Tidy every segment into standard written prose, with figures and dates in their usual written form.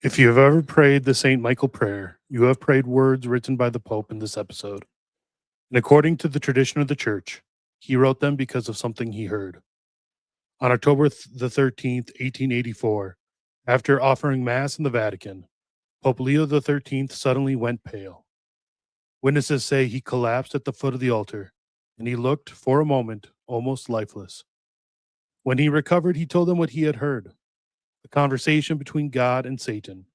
If you have ever prayed the St. Michael prayer, you have prayed words written by the Pope in this episode. And according to the tradition of the Church, he wrote them because of something he heard. On October the 13th, 1884, after offering Mass in the Vatican, Pope Leo XIII suddenly went pale. Witnesses say he collapsed at the foot of the altar, and he looked, for a moment, almost lifeless. When he recovered, he told them what he had heard, a conversation between God and Satan,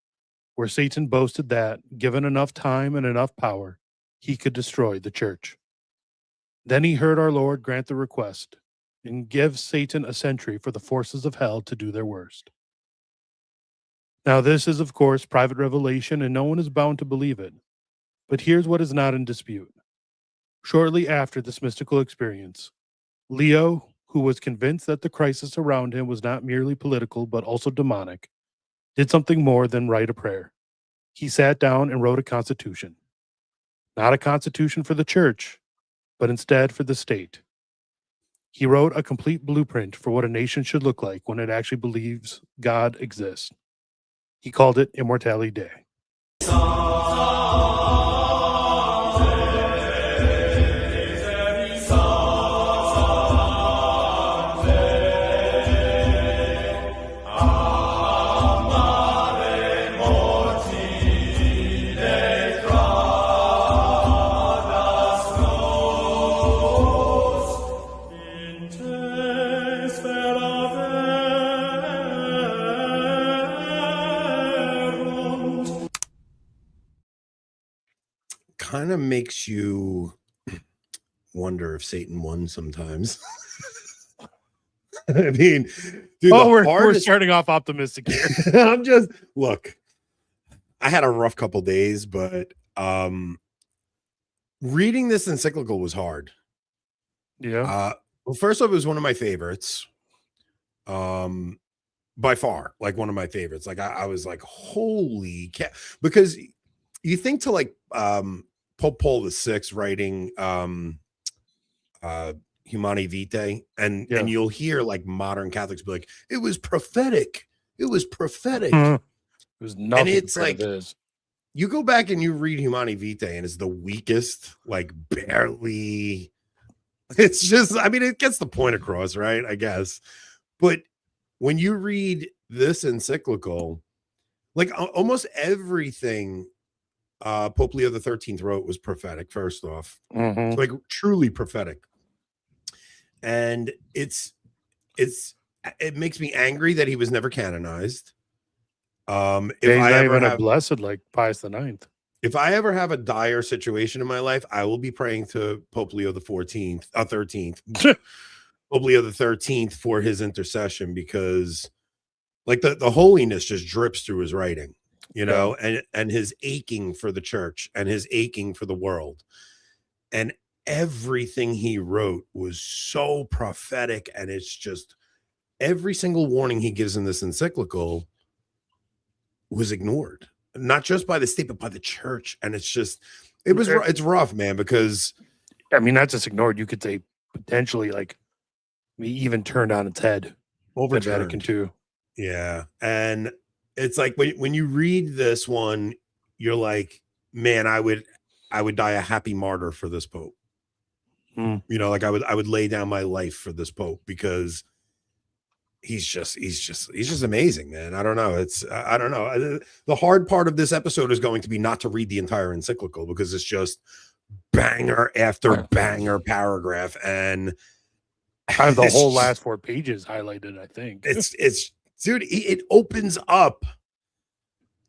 where Satan boasted that, given enough time and enough power, he could destroy the church. Then he heard our Lord grant the request and give Satan a century for the forces of hell to do their worst. Now, this is, of course, private revelation, and no one is bound to believe it. But here's what is not in dispute. Shortly after this mystical experience, Leo, who was convinced that the crisis around him was not merely political but also demonic, did something more than write a prayer. He sat down and wrote a constitution. Not a constitution for the church, but instead for the state. He wrote a complete blueprint for what a nation should look like when it actually believes God exists. He called it Immortale Dei. Kind of makes you wonder if Satan won sometimes. I mean, dude, we're starting off optimistic here. Look, I had a rough couple days, but reading this encyclical was hard. Yeah. Well, first off, it was one of my favorites. By far, like one of my favorites. Like I was like, holy cat, because you think to like Pope Paul VI writing Humanae Vitae, and you'll hear like modern Catholics be like, it was prophetic. It was prophetic. It was nothing. And it's like you go back and you read Humanae Vitae, and it's the weakest, like barely. It's just, I mean, it gets the point across, right? I guess. But when you read this encyclical, like almost everything Pope Leo XIII wrote was prophetic, first off. Like truly prophetic. And it makes me angry that he was never canonized. If I ever have a blessed like Pius IX. If I ever have a dire situation in my life, I will be praying to Pope Leo XIV, Pope Leo XIII for his intercession, because like the holiness just drips through his writing. You know, and his aching for the church and his aching for the world. And everything he wrote was so prophetic. And it's just every single warning he gives in this encyclical was ignored, not just by the state, but by the church. And it's rough, man, because I mean, not just ignored, you could say potentially like even turned on its head over Vatican II. Yeah. And it's like when you read this one, you're like, man, I would die a happy martyr for this Pope. You know, like I would lay down my life for this Pope, because he's just amazing, man. I don't know. I don't know. The hard part of this episode is going to be not to read the entire encyclical, because it's just banger after banger paragraph. And I have the whole last 4 pages highlighted, I think. Dude, it opens up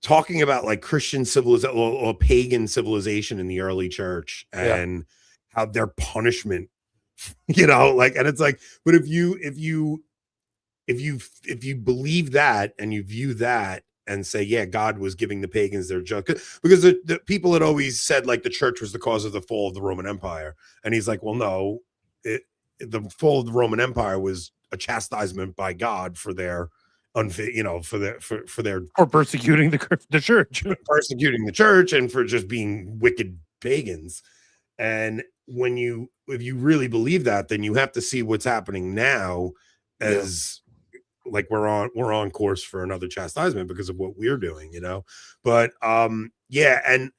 talking about like Christian civilization or pagan civilization in the early church, and how their punishment, you know, like, and it's like, but if you believe that and you view that and say, yeah, God was giving the pagans their junk, because the people had always said like the church was the cause of the fall of the Roman Empire. And he's like, well, no, the fall of the Roman Empire was a chastisement by God for their unfit, for persecuting the church, persecuting the church, and for just being wicked pagans. And if you really believe that, then you have to see what's happening now as like we're on course for another chastisement because of what we're doing, but yeah. And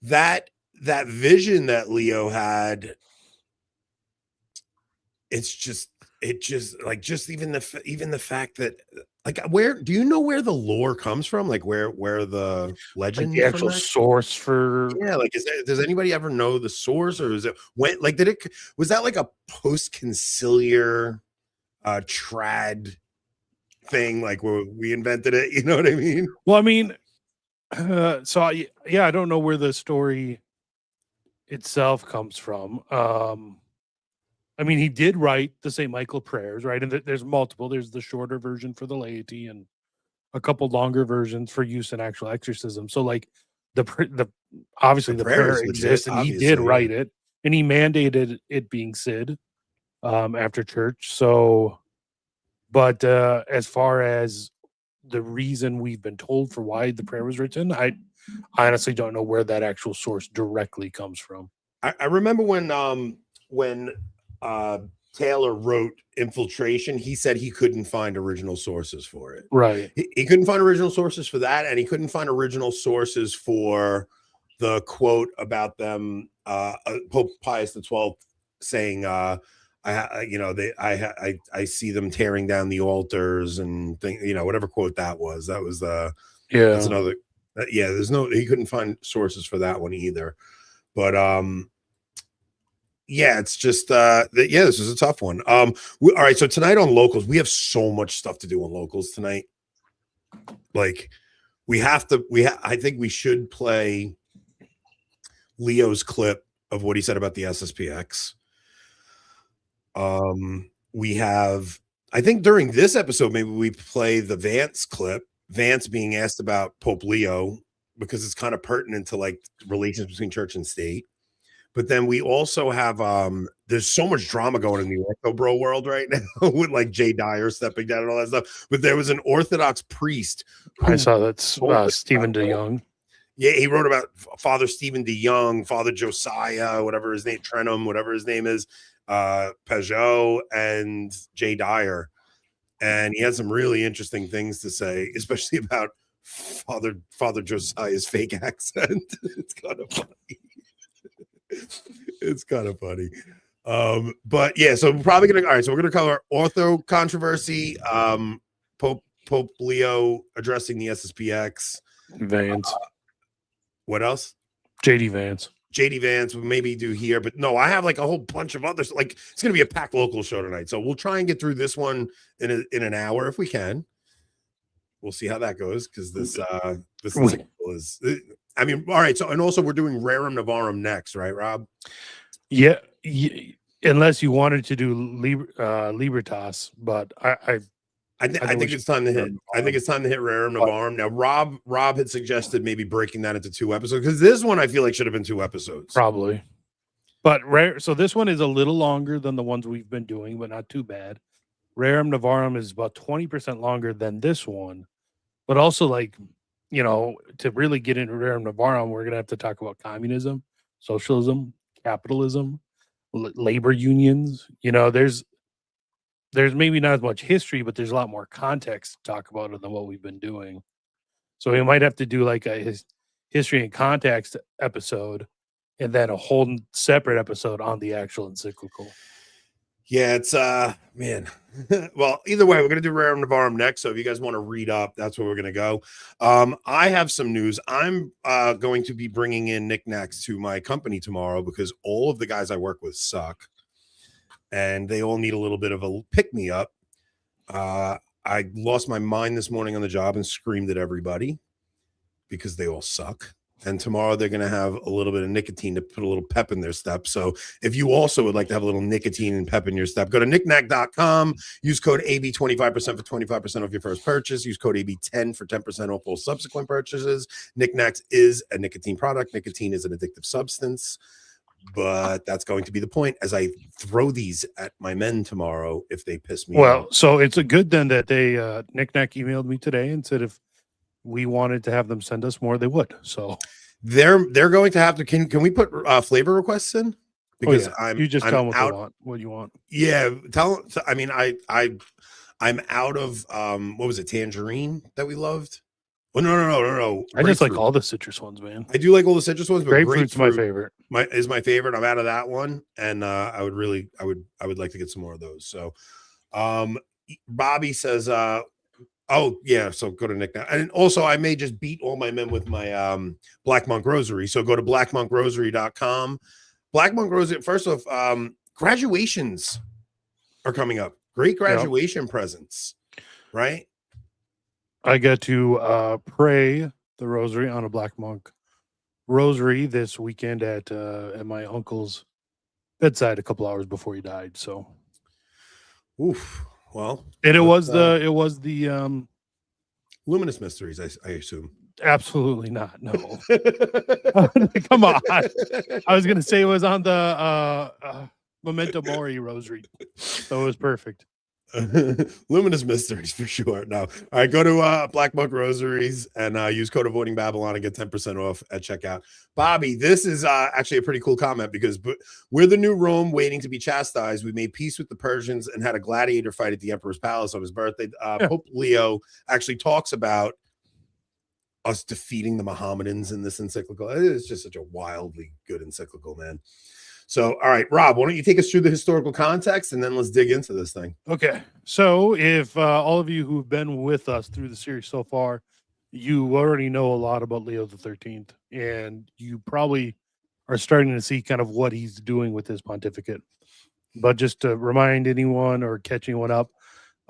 that vision that Leo had, it just like, just even the fact that, like, where do you know where the lore comes from, like where the Like the legend from actual that? source for Yeah, like, does anybody ever know the source, or is it when, like, was that like a post conciliar trad thing, like where we invented it? You know what I mean? well, I mean, yeah, I don't know where the story itself comes from. I mean, he did write the St. Michael prayers, right? And there's multiple. There's the shorter version for the laity and a couple longer versions for use in actual exorcism. So, like, the The obviously the prayer prayer is legit, exists, and he did obviously. Yeah. write it, and he mandated it being said after church. So, but as far as the reason we've been told for why the prayer was written, I honestly don't know where that actual source directly comes from. I remember when Taylor wrote Infiltration, he said he couldn't find original sources for it. Right. He couldn't find original sources for that, and he couldn't find original sources for the quote about them, Pope Pius XII saying, I see them tearing down the altars and whatever quote that was. That's Yeah. another. Yeah, he couldn't find sources for that one either. But yeah, it's just this is a tough one. All right, so tonight on locals, we have so much stuff to do on locals tonight. Like, I think we should play Leo's clip of what he said about the SSPX. We have, I think during this episode, maybe we play the Vance clip, Vance being asked about Pope Leo, because it's kind of pertinent to like relations between church and state. But then we also have there's so much drama going in the Ortho Bro world right now with like Jay Dyer stepping down and all that stuff. But there was an Orthodox priest I saw that's Stephen DeYoung. Yeah, he wrote about Father Stephen DeYoung, Father Josiah, whatever his name, Trenum, whatever his name is, Peugeot, and Jay Dyer. And he had some really interesting things to say, especially about Father Josiah's fake accent. It's kind of funny. It's kind of funny. But yeah, so we're probably gonna, all right, so we're gonna cover ortho controversy, Pope Leo addressing the SSPX, Vance. What else? JD Vance will maybe do here, but no, I have like a whole bunch of others. Like, it's gonna be a packed local show tonight, so we'll try and get through this one in an hour if we can. We'll see how that goes, because this is, I mean, all right. So, and also we're doing Rerum Novarum next, right, Rob? Yeah, unless you wanted to do Libertas, but I think it's time to hit. I think it's time to hit Rerum Novarum. Now, Rob had suggested maybe breaking that into 2 episodes, because this one I feel like should have been 2 episodes, probably. But so this one is a little longer than the ones we've been doing, but not too bad. Rerum Novarum is about 20% longer than this one, but also, like, to really get into Rerum Novarum, we're gonna have to talk about communism, socialism, capitalism, labor unions. There's maybe not as much history, but there's a lot more context to talk about than what we've been doing. So we might have to do like a history and context episode, and then a whole separate episode on the actual encyclical. Yeah, it's man. Well, either way, we're gonna do Rerum Novarum next. So if you guys want to read up, that's where we're gonna go. I have some news. I'm going to be bringing in knickknacks to my company tomorrow, because all of the guys I work with suck, and they all need a little bit of a pick me up. I lost my mind this morning on the job and screamed at everybody because they all suck. And tomorrow they're going to have a little bit of nicotine to put a little pep in their step. So if you also would like to have a little nicotine and pep in your step, go to knickknack.com, use code AB25% for 25% off your first purchase. Use code AB10 for 10% off all subsequent purchases. Knickknacks is a nicotine product. Nicotine is an addictive substance. But that's going to be the point as I throw these at my men tomorrow if they piss me off. So it's a good then that they Knickknack emailed me today and said if we wanted to have them send us more, they would. So they're going to have to. Can we put flavor requests in? Because you just tell them what you want. Yeah, tell. I mean, I'm out of what was it, tangerine that we loved? Well, no. I just like Grapefruit. all the citrus ones, man. I do like all the citrus ones, but Grapefruit's my grapefruit favorite. is my favorite. I'm out of that one, and I would like to get some more of those. So, Bobby says, oh yeah, so go to Nick now, and also I may just beat all my men with my Black Monk Rosary. So go to blackmonkrosary.com. Black Monk Rosary. First off, graduations are coming up. Great graduation presents, right? I get to pray the rosary on a Black Monk Rosary this weekend at my uncle's bedside a couple hours before he died. So, oof. Well, and it was the Luminous Mysteries, I assume. Absolutely not. No. Come on. I was gonna say it was on the Memento Mori Rosary, so it was perfect. Luminous Mysteries for sure. No, all right, go to Black Monk Rosaries and use code Avoiding Babylon and get 10% off at checkout. Bobby, this is actually a pretty cool comment because we're the new Rome waiting to be chastised. We made peace with the Persians and had a gladiator fight at the Emperor's Palace on his birthday. Pope Leo actually talks about us defeating the Mohammedans in this encyclical. It is just such a wildly good encyclical, man. So, all right, Rob, why don't you take us through the historical context and then let's dig into this thing. Okay. So if all of you who've been with us through the series so far, you already know a lot about Leo XIII, and you probably are starting to see kind of what he's doing with his pontificate. But just to remind anyone or catch anyone up,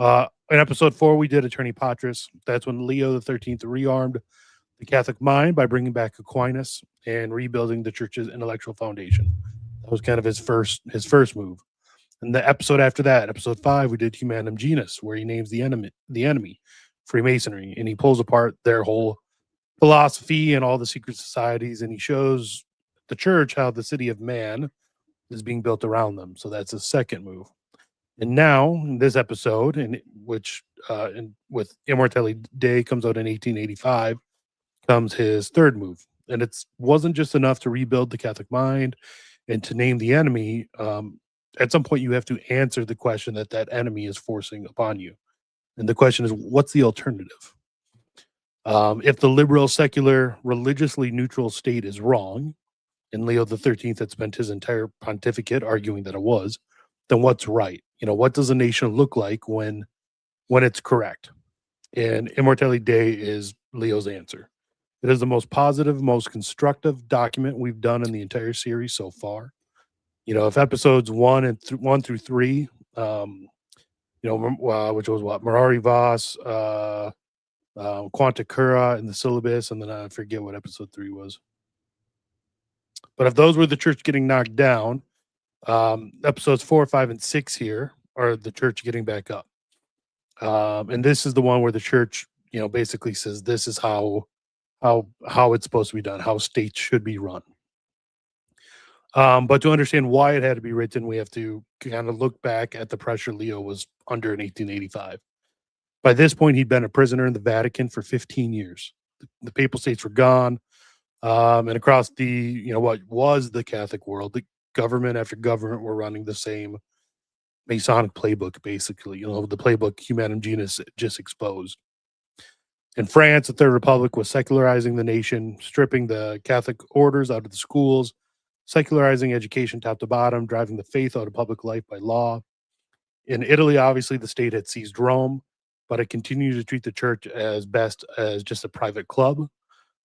in episode 4, we did Attorney Patris. That's when Leo XIII rearmed the Catholic mind by bringing back Aquinas and rebuilding the church's intellectual foundation. That was kind of his first move. And the episode after that, episode 5, we did Humanum Genus, where he names the enemy, Freemasonry, and he pulls apart their whole philosophy and all the secret societies, and he shows the church how the city of man is being built around them. So that's his second move. And now in this episode, with Immortale Dei comes out in 1885, comes his third move. And it wasn't just enough to rebuild the Catholic mind and to name the enemy. At some point, you have to answer the question that enemy is forcing upon you. And the question is, what's the alternative? If the liberal, secular, religiously neutral state is wrong, and Leo XIII had spent his entire pontificate arguing that it was, then what's right? What does a nation look like when it's correct? And Immortale Dei is Leo's answer. It is the most positive, most constructive document we've done in the entire series so far. If episodes 1 through 3, which was what Mirari Vos, Quanta Cura in the syllabus, and then I forget what episode 3 was. But if those were the church getting knocked down, episodes 4, 5, and 6 here are the church getting back up. And this is the one where the church, basically says this is how it's supposed to be done, how states should be run. But to understand why it had to be written, we have to kind of look back at the pressure Leo was under in 1885. By this point, he'd been a prisoner in the Vatican for 15 years. The papal states were gone. And across what was the Catholic world, the government after government were running the same Masonic playbook, basically. The playbook Humanum Genus just exposed. In France, the Third Republic was secularizing the nation, stripping the Catholic orders out of the schools, secularizing education top to bottom, driving the faith out of public life by law. In Italy, obviously, the state had seized Rome, but it continued to treat the church as best as just a private club.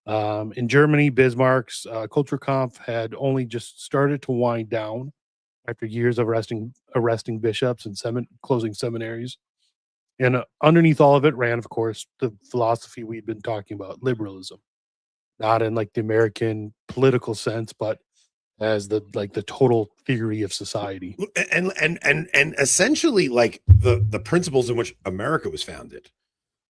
In Germany, Bismarck's Kulturkampf had only just started to wind down after years of arresting bishops and closing seminaries. And underneath all of it ran, of course, the philosophy we've been talking about, liberalism. Not in like the American political sense, but as the total theory of society. And essentially like the principles in which America was founded.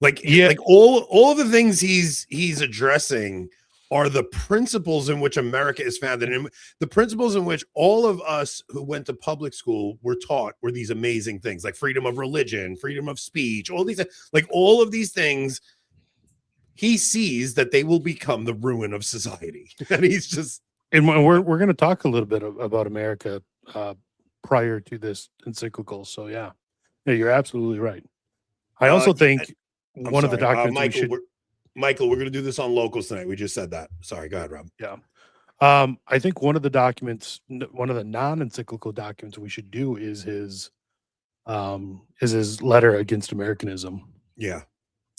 Like all of the things he's addressing are the principles in which America is founded, and the principles in which all of us who went to public school were taught were these amazing things, like freedom of religion, freedom of speech, all of these things. He sees that they will become the ruin of society, and he's just. And we're going to talk a little bit about America prior to this encyclical. So yeah, you're absolutely right. I also Yeah, think I'm one of the sorry, documents we Michael. should, Michael, we're going to do this on locals tonight. We just said that. Sorry, go ahead, Rob. yeah. I think one of the documents, one of the non-encyclical documents we should do is his letter against Americanism. Yeah.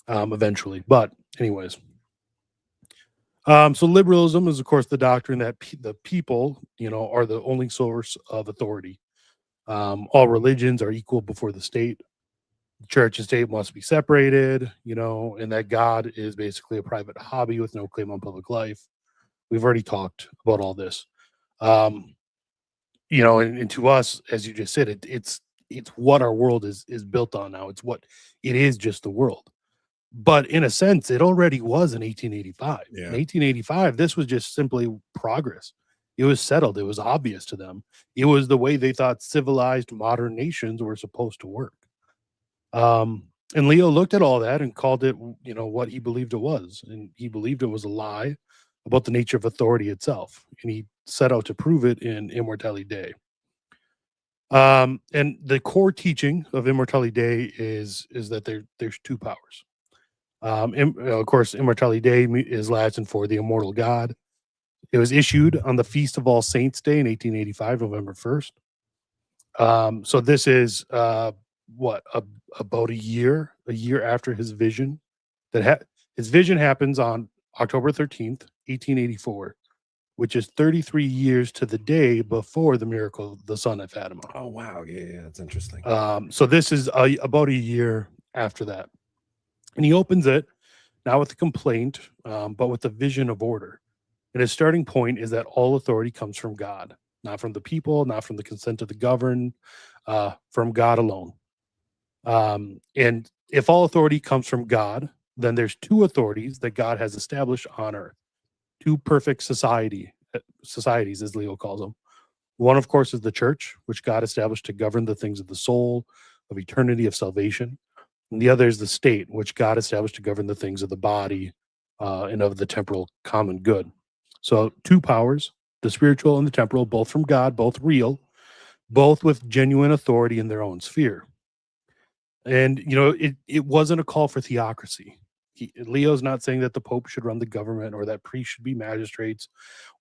Eventually, but anyways, so liberalism is, of course, the doctrine that the people, are the only source of authority. All religions are equal before the state. The church and state must be separated, and that God is basically a private hobby with no claim on public life. We've already talked about all this. Um, and to us, as you just said, it's what our world is built on now. It's what it is, just the world. But in a sense, it already was in 1885. Yeah. In 1885, this was just simply progress. It was settled. It was obvious to them. It was the way they thought civilized modern nations were supposed to work. And Leo looked at all that and called it, what he believed it was. And he believed it was a lie about the nature of authority itself. And he set out to prove it in Immortale Dei. And the core teaching of Immortale Dei is that there's two powers. Of course, Immortale Dei is Latin for the immortal God. It was issued on the Feast of All Saints Day in 1885, November 1st. So this is about a year after his vision. His vision happens on October 13th, 1884, which is 33 years to the day before the miracle of the sun at Fatima. Oh wow, yeah, that's interesting. So this is about a year after that. And he opens it not with a complaint, but with a vision of order. And his starting point is that all authority comes from God, not from the people, not from the consent of the governed, from God alone. And if all authority comes from God, then there's two authorities that God has established on earth, two perfect societies, as Leo calls them. One, of course, is the church, which God established to govern the things of the soul, of eternity, of salvation. And the other is the state, which God established to govern the things of the body and of the temporal common good. So two powers, the spiritual and the temporal, both from God, both real, both with genuine authority in their own sphere. And, it wasn't a call for theocracy. Leo's not saying that the Pope should run the government or that priests should be magistrates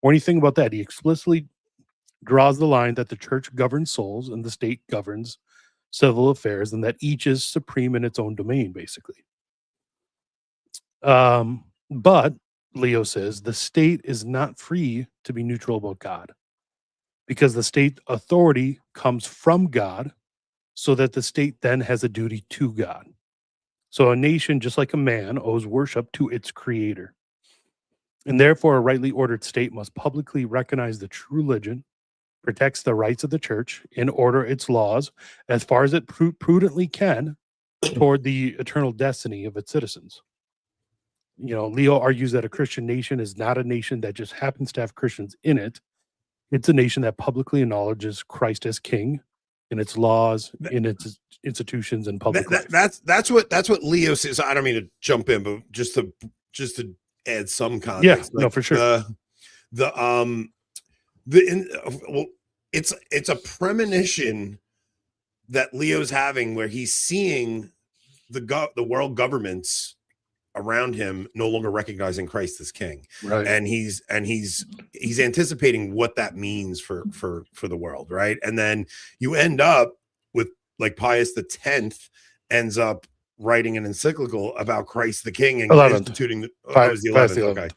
or anything about that. He explicitly draws the line that the church governs souls and the state governs civil affairs, and that each is supreme in its own domain, basically. But Leo says the state is not free to be neutral about God, because the state authority comes from God, so that the state then has a duty to God. So a nation, just like a man, owes worship to its creator. And therefore, a rightly ordered state must publicly recognize the true religion, protects the rights of the church, and order its laws as far as it prudently can toward the eternal destiny of its citizens. Leo argues that a Christian nation is not a nation that just happens to have Christians in it. It's a nation that publicly acknowledges Christ as king in its laws, in its institutions, and public life. That's what Leo says. I don't mean to jump in, but just to add some context. Yeah, no, for sure. It's a premonition that Leo's having, where he's seeing the world governments around him no longer recognizing Christ as king, right? And he's anticipating what that means for the world, right? And then you end up with, like, Pius X ends up writing an encyclical about Christ the King and 11th. instituting the Pius the 11th. Okay,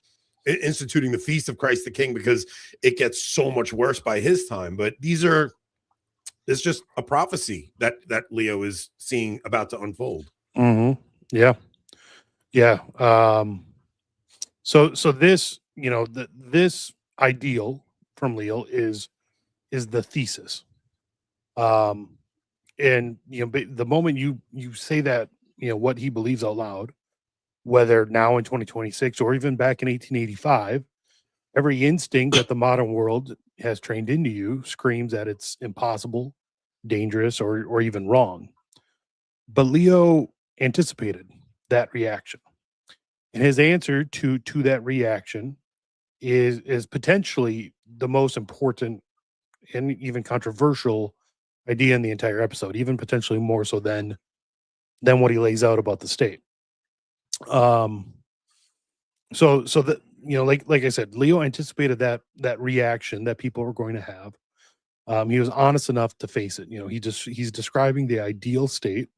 instituting the feast of Christ the King, because it gets so much worse by his time. But it's just a prophecy that Leo is seeing about to unfold. Mm-hmm. Yeah. So this, this ideal from Leo is the thesis. And the moment you say that, what he believes out loud, whether now in 2026 or even back in 1885, every instinct that the modern world has trained into you screams that it's impossible, dangerous, or even wrong. But Leo anticipated that reaction. And his answer to that reaction is potentially the most important and even controversial idea in the entire episode, even potentially more so than than what he lays out about the state. So that, like I said, Leo anticipated that reaction that people were going to have. He was honest enough to face it. He's describing the ideal state,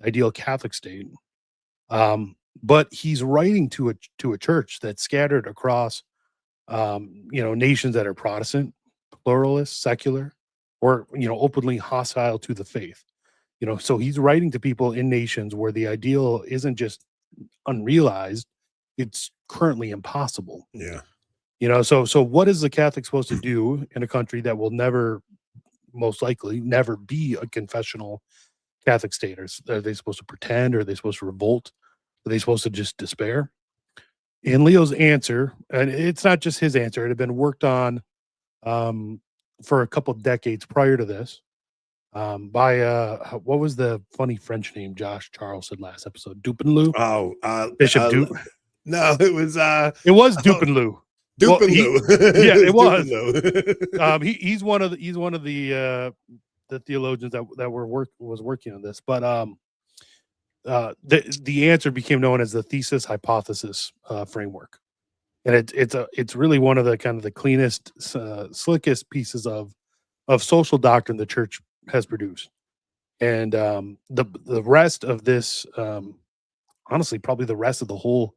ideal Catholic state. But he's writing to a church that's scattered across, nations that are Protestant, pluralist, secular, or openly hostile to the faith. So he's writing to people in nations where the ideal isn't just unrealized, it's currently impossible. Yeah. So what is the Catholic supposed to do in a country that will never, most likely, never be a confessional Catholic state? Are they supposed to pretend? Are they supposed to revolt? Are they supposed to just despair? And Leo's answer, and it's not just his answer, it had been worked on for a couple of decades prior to this, by what was the funny French name Josh Charles said last episode? Dupanloup? Bishop Dupe? No, it was Dupanloup. Dupanloup. Yeah, it was. He's one of the theologians that was working on this, but the answer became known as the thesis hypothesis framework, and it's really one of the kind of the cleanest, slickest pieces of social doctrine the church has produced. And the rest of this, honestly, probably the rest of the whole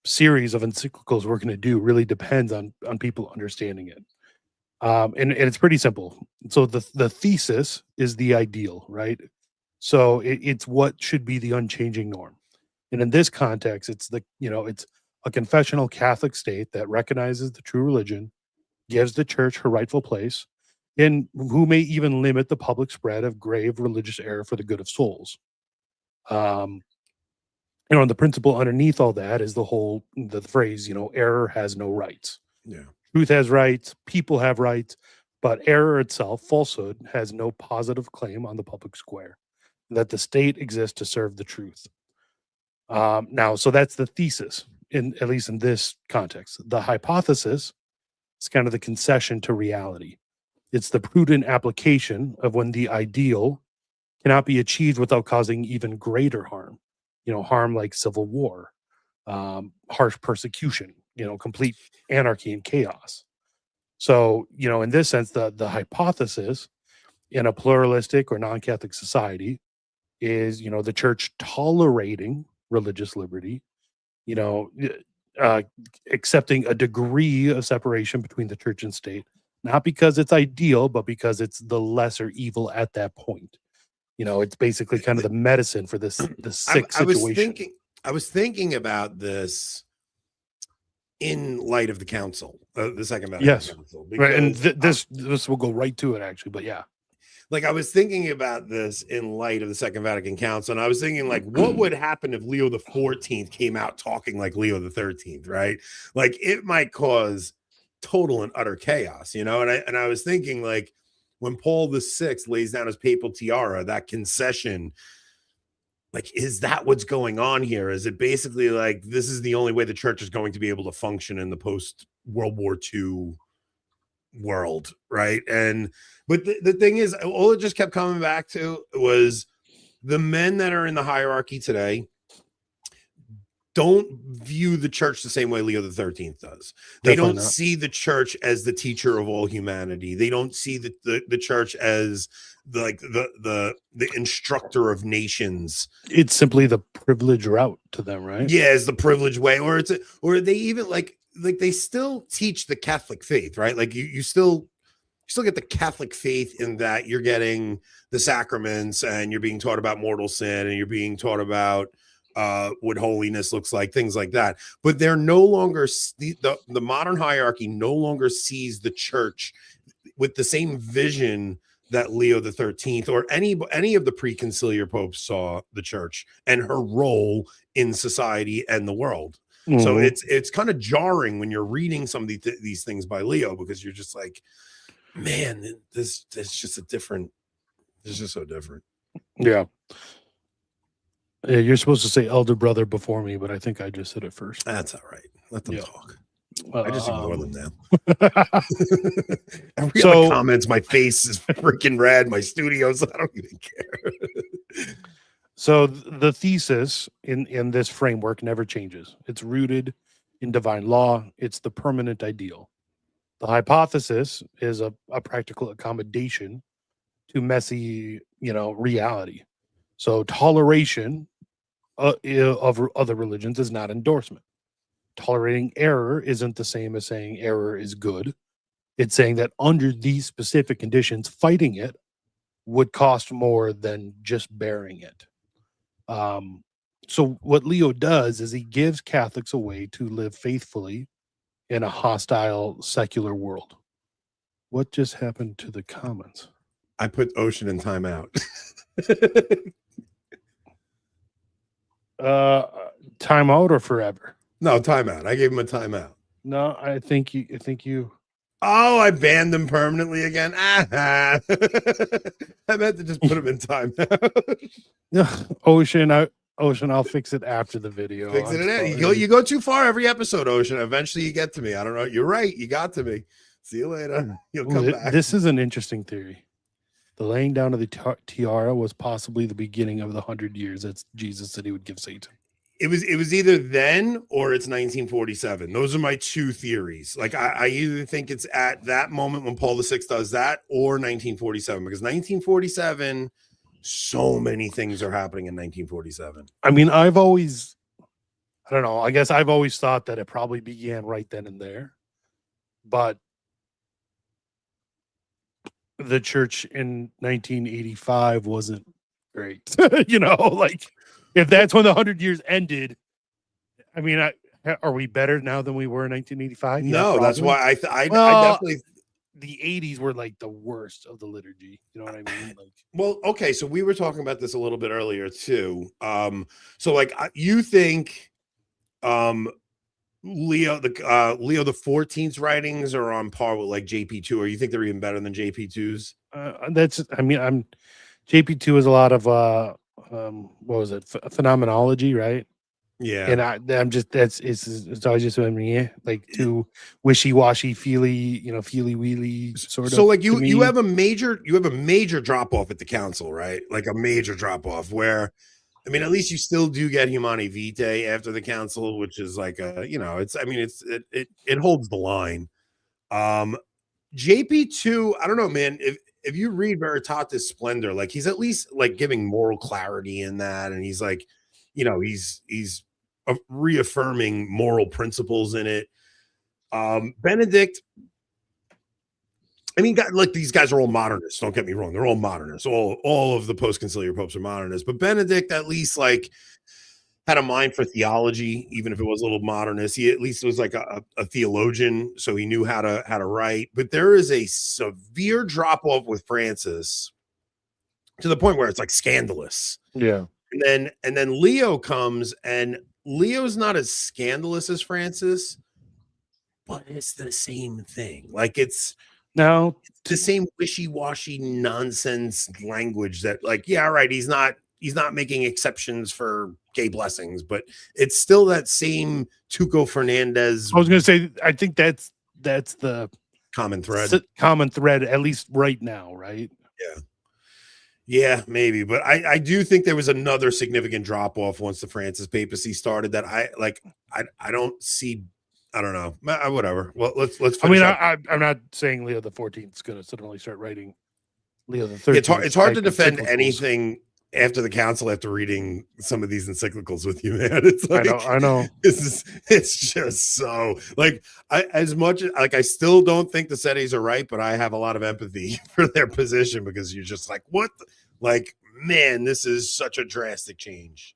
series of encyclicals we're going to do really depends on people understanding it. And it's pretty simple. So the thesis is the ideal, right? So it's what should be the unchanging norm. And in this context, it's it's a confessional Catholic state that recognizes the true religion, gives the church her rightful place, and who may even limit the public spread of grave religious error for the good of souls. The principle underneath all that is the phrase, error has no rights. Yeah. Truth has rights, people have rights, but error itself, falsehood, has no positive claim on the public square. That the state exists to serve the truth. So that's the thesis, at least in this context. The hypothesis is kind of the concession to reality. It's the prudent application of when the ideal cannot be achieved without causing even greater harm. Harm like civil war, harsh persecution, complete anarchy and chaos. So, in this sense, the hypothesis in a pluralistic or non-Catholic society is, the church tolerating religious liberty, accepting a degree of separation between the church and state, not because it's ideal, but because it's the lesser evil at that point. It's basically kind of the medicine for this sick situation. I was thinking about this in light of the council, the Second Vatican Council. Right, and this will go right to it, actually, but yeah. Like, I was thinking about this in light of the Second Vatican Council, and I was thinking, like, what would happen if Leo XIV came out talking like Leo XIII, right? Like, it might cause total and utter chaos, And I was thinking, like, when Paul VI lays down his papal tiara, that concession, like, is that what's going on here? Is it basically like this is the only way the church is going to be able to function in the post-World War II world, right? But the thing is, all it just kept coming back to was the men that are in the hierarchy today don't view the church the same way Leo XIII does. They don't see the church as the teacher of all humanity. They don't see the church as the instructor of nations. It's simply the privilege route to them, right? Yeah, it's the privileged way, or they even like they still teach the Catholic faith, right? Like you still get the Catholic faith in that you're getting the sacraments and you're being taught about mortal sin and you're being taught about what holiness looks like, things like that. But they're no longer the modern hierarchy no longer sees the church with the same vision that Leo XIII or any of the preconciliar popes saw the church and her role in society and the world. Mm-hmm. So it's kind of jarring when you're reading some of these things by Leo, because you're just like, man, this is just so different. Yeah. You're supposed to say elder brother before me, but I think I just said it first. That's all right. Let them talk. I just ignore them now. Every other comments, my face is freaking red. My studio's, I don't even care. So the thesis in this framework never changes. It's rooted in divine law. It's the permanent ideal. The hypothesis is a practical accommodation to messy, reality. So toleration of other religions is not endorsement. Tolerating error isn't the same as saying error is good. It's saying that under these specific conditions, fighting it would cost more than just bearing it. So what Leo does is he gives Catholics a way to live faithfully in a hostile secular world. What just happened to the comments? I put Ocean in timeout. Timeout or forever? No, timeout. I gave him a timeout. No, I think you. Oh, I banned him permanently again. I meant to just put him in timeout. Ocean, I'll fix it after the video. Fix it in. You go too far every episode, Ocean. Eventually you get to me. I don't know. You're right. You got to me. See you later. You'll come back. This is an interesting theory. The laying down of the tiara was possibly the beginning of the 100 years that Jesus said he would give Satan. It was either then or it's 1947. Those are my two theories. Like I either think it's at that moment when Paul VI does that or 1947, because 1947, so many things are happening in 1947. I mean, I don't know. I guess I've always thought that it probably began right then and there, but the church in 1985 wasn't great. Like if that's when the 100 years ended, I mean, are we better now than we were in 1985? No, that's why I definitely. The 80s were like the worst of the liturgy. You know what I mean? Like, well, okay. So we were talking about this a little bit earlier too. So like you think, Leo the 14th's writings are on par with like JP2, or you think they're even better than JP2's? JP2 is a lot of what was it? Phenomenology, right? Yeah. And it's always just like too wishy-washy, feely weely sort of. So like you have a major drop off at the council, right? Like a major drop off where, I mean, at least you still do get Humanae Vitae after the council, which is like it holds the line. JP2, I don't know, man. If you read Veritatis Splendor, like he's at least like giving moral clarity in that, and he's like, he's reaffirming moral principles in it. Benedict, I mean, like these guys are all modernists. Don't get me wrong; they're all modernists. All of the post-conciliar popes are modernists, but Benedict at least like had a mind for theology, even if it was a little modernist. He at least was like a theologian, so he knew how to write. But there is a severe drop off with Francis to the point where it's like scandalous. Yeah. And then Leo comes, and Leo's not as scandalous as Francis, but it's the same thing. Like it's the same wishy-washy nonsense language that, like, yeah, right, he's not making exceptions for gay blessings, but it's still that same Tuco Fernandez. I was going to say, I think that's the common thread, at least right now, right? Yeah, maybe. But I do think there was another significant drop off once the Francis papacy started that I don't see. I don't know. Whatever. Well, let's finish. I mean, I'm not saying Leo the 14th is going to suddenly start writing Leo the 13th. It's hard to defend anything after the council after reading some of these encyclicals with you, man. It's like, I know. It's just so like I still don't think the Sedes are right, but I have a lot of empathy for their position, because you're just like, what? Like, man, this is such a drastic change.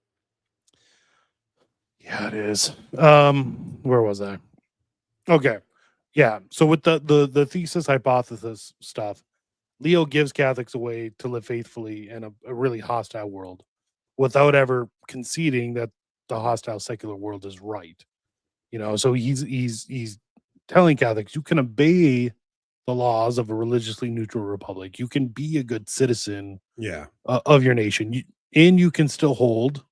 Yeah, it is. Where was I? Okay. Yeah. So with the thesis hypothesis stuff, Leo gives Catholics a way to live faithfully in a really hostile world without ever conceding that the hostile secular world is right. So he's telling Catholics, you can obey the laws of a religiously neutral republic. You can be a good citizen of your nation. You can still hold,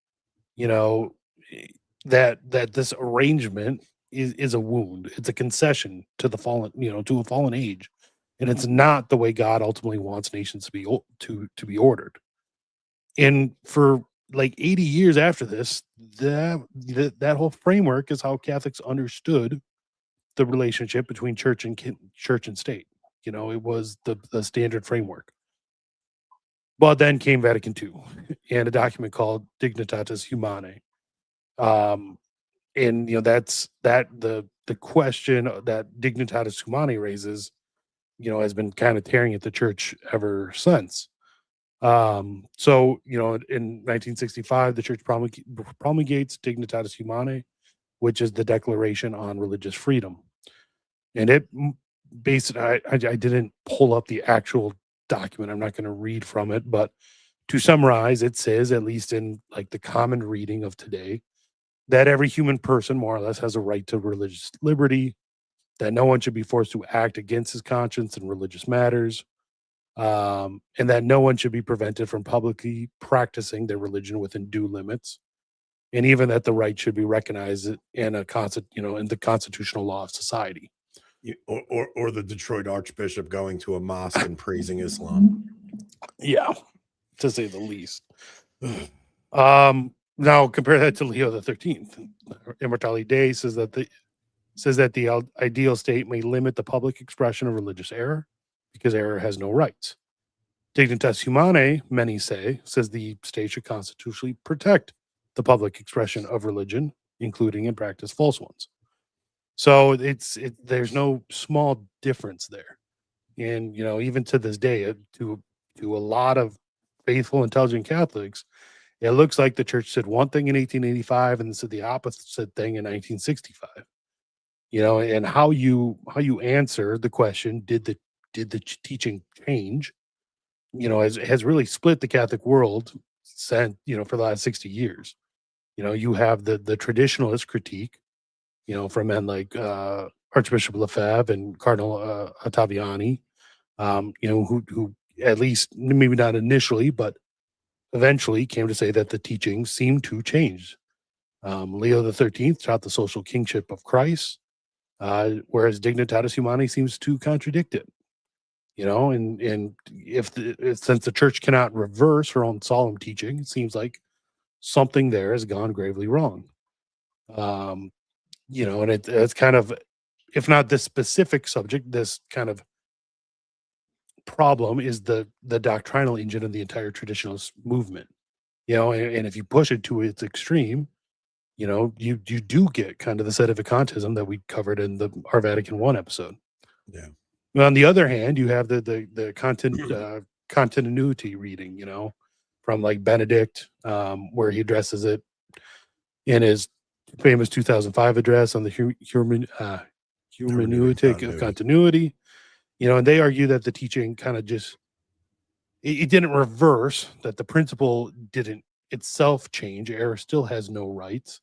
that this arrangement is a wound. It's a concession to the fallen, to a fallen age. And it's not the way God ultimately wants nations to be ordered. And for like 80 years after this, that whole framework is how Catholics understood the relationship between church and state. You know, it was the standard framework. But then came Vatican II and a document called Dignitatis Humanae. And you know, that's the question that Dignitatis Humanae raises, you know, has been kind of tearing at the church ever since. So, you know, in 1965, the church promulgates Dignitatis Humanae, which is the Declaration on Religious Freedom. And I didn't pull up the actual document. I'm not going to read from it, but to summarize, it says, at least in like the common reading of today, that every human person more or less has a right to religious liberty, that no one should be forced to act against his conscience in religious matters, and that no one should be prevented from publicly practicing their religion within due limits, and even that the right should be recognized in in the constitutional law of society. Or the Detroit Archbishop going to a mosque and praising Islam. Yeah, to say the least. Now compare that to Leo XIII. Immortale Dei says that the ideal state may limit the public expression of religious error because error has no rights. Dignitatis Humanae, many say, says the state should constitutionally protect the public expression of religion, including and practice false ones. So there's no small difference there. And you know, even to this day, to a lot of faithful, intelligent Catholics, it looks like the church said one thing in 1885 and said the opposite thing in 1965. You know, and how you answer the question, did the teaching change? You know, has really split the Catholic world since, you know, for the last 60 years. You know, you have the traditionalist critique, you know, from men like Archbishop Lefebvre and Cardinal Ottaviani, you know, who at least maybe not initially, but eventually came to say that the teachings seem to change. Leo XIII taught the social kingship of Christ, whereas Dignitatis Humanae seems to contradict it. You know, and since the church cannot reverse her own solemn teaching, it seems like something there has gone gravely wrong. You know, and it's kind of, if not this specific subject, this kind of problem is the doctrinal engine of the entire traditionalist movement. You know, and if you push it to its extreme, you know, you do get kind of the sedevacantism that we covered in our Vatican I episode. Yeah. On the other hand, you have the continuity reading, you know, from like Benedict, where he addresses it in his famous 2005 address on the hermeneutic of continuity. You know, and they argue that the teaching kind of just it didn't reverse, that the principle didn't itself change. Error still has no rights,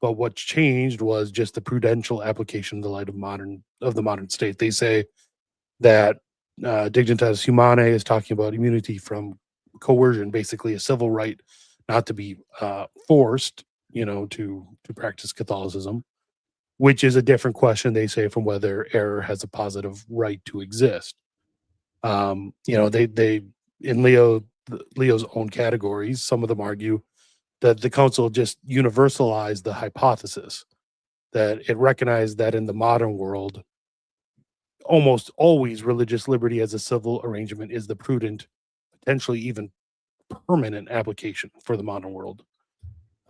but what changed was just the prudential application in the light of the modern state. They say that Dignitatis Humanae is talking about immunity from coercion, basically a civil right not to be forced, you know, to practice Catholicism, which is a different question, they say, from whether error has a positive right to exist. You know, they in Leo's own categories, some of them argue that the council just universalized the hypothesis, that it recognized that in the modern world, almost always religious liberty as a civil arrangement is the prudent, potentially even permanent application for the modern world.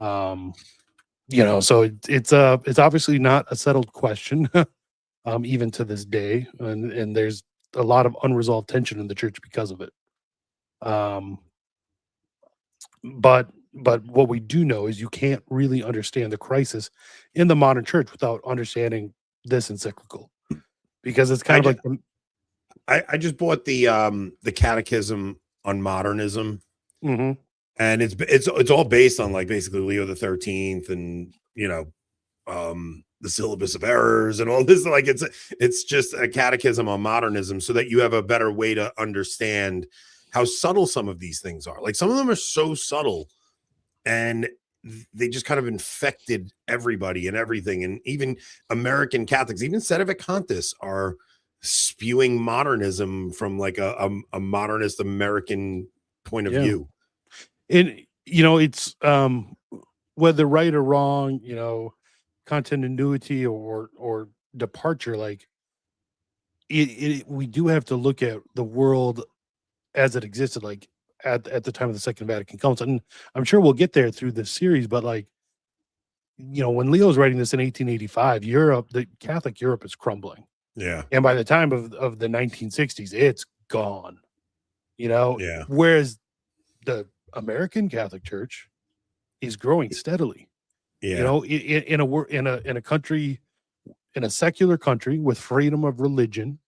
You know, so it's obviously not a settled question, even to this day, and there's a lot of unresolved tension in the church because of it. But what we do know is you can't really understand the crisis in the modern church without understanding this encyclical, because it's kind of like I just bought the Catechism on Modernism, mm-hmm. and it's all based on like basically Leo the 13th and, you know, the syllabus of errors and all this. Like it's just a catechism on modernism, so that you have a better way to understand how subtle some of these things are. Like some of them are so subtle, and they just kind of infected everybody and everything. And even American Catholics, even sedevacantists, are spewing modernism from like a modernist American point of view. And it's whether right or wrong, continuity or departure, like we do have to look at the world as it existed, like at the time of the Second Vatican Council. And I'm sure we'll get there through this series, but like, when Leo's writing this in 1885, the Catholic Europe is crumbling. Yeah. And by the time of the 1960s, it's gone, Yeah. whereas the American Catholic Church is growing steadily. Yeah. In a country, in a secular country with freedom of religion,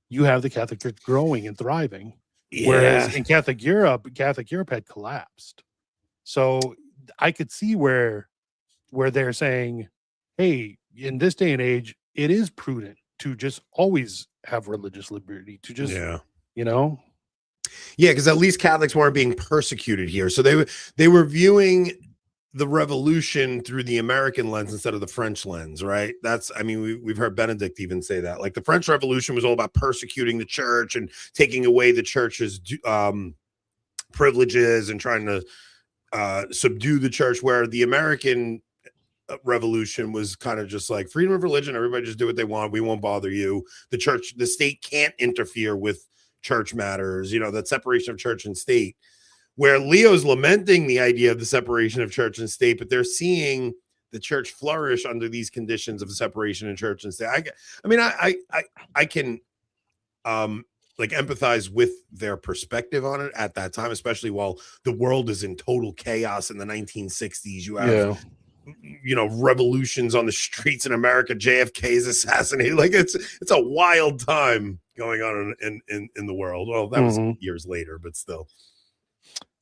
you have the Catholic Church growing and thriving. Yeah. Whereas in Catholic Europe had collapsed. So I could see where they're saying, hey, in this day and age, it is prudent to just always have religious liberty, to just, Yeah. Yeah, because at least Catholics weren't being persecuted here. So they were viewing the revolution through the American lens instead of the French lens, right? We've heard Benedict even say that. Like the French Revolution was all about persecuting the church and taking away the church's privileges and trying to subdue the church, where the American revolution was kind of just like freedom of religion. Everybody just do what they want. We won't bother you. The state can't interfere with church matters, that separation of church and state, where Leo's lamenting the idea of the separation of church and state, but they're seeing the church flourish under these conditions of separation of church and state. I can like empathize with their perspective on it at that time, especially while the world is in total chaos in the 1960s. You have revolutions on the streets in America. JFK is assassinated. Like it's a wild time going on in the world. Well, that was years later, but still.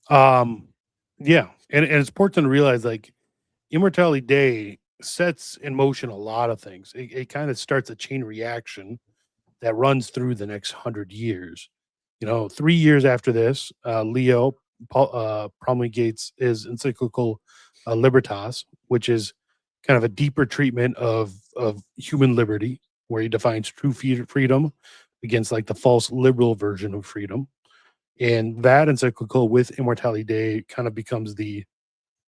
Yeah, and it's important to realize, like, Immortale Dei sets in motion a lot of things. It kind of starts a chain reaction that runs through the next 100 years. 3 years after this, Leo promulgates his encyclical Libertas, which is kind of a deeper treatment of human liberty, where he defines true freedom against like the false liberal version of freedom. And that encyclical with Immortale Dei kind of becomes the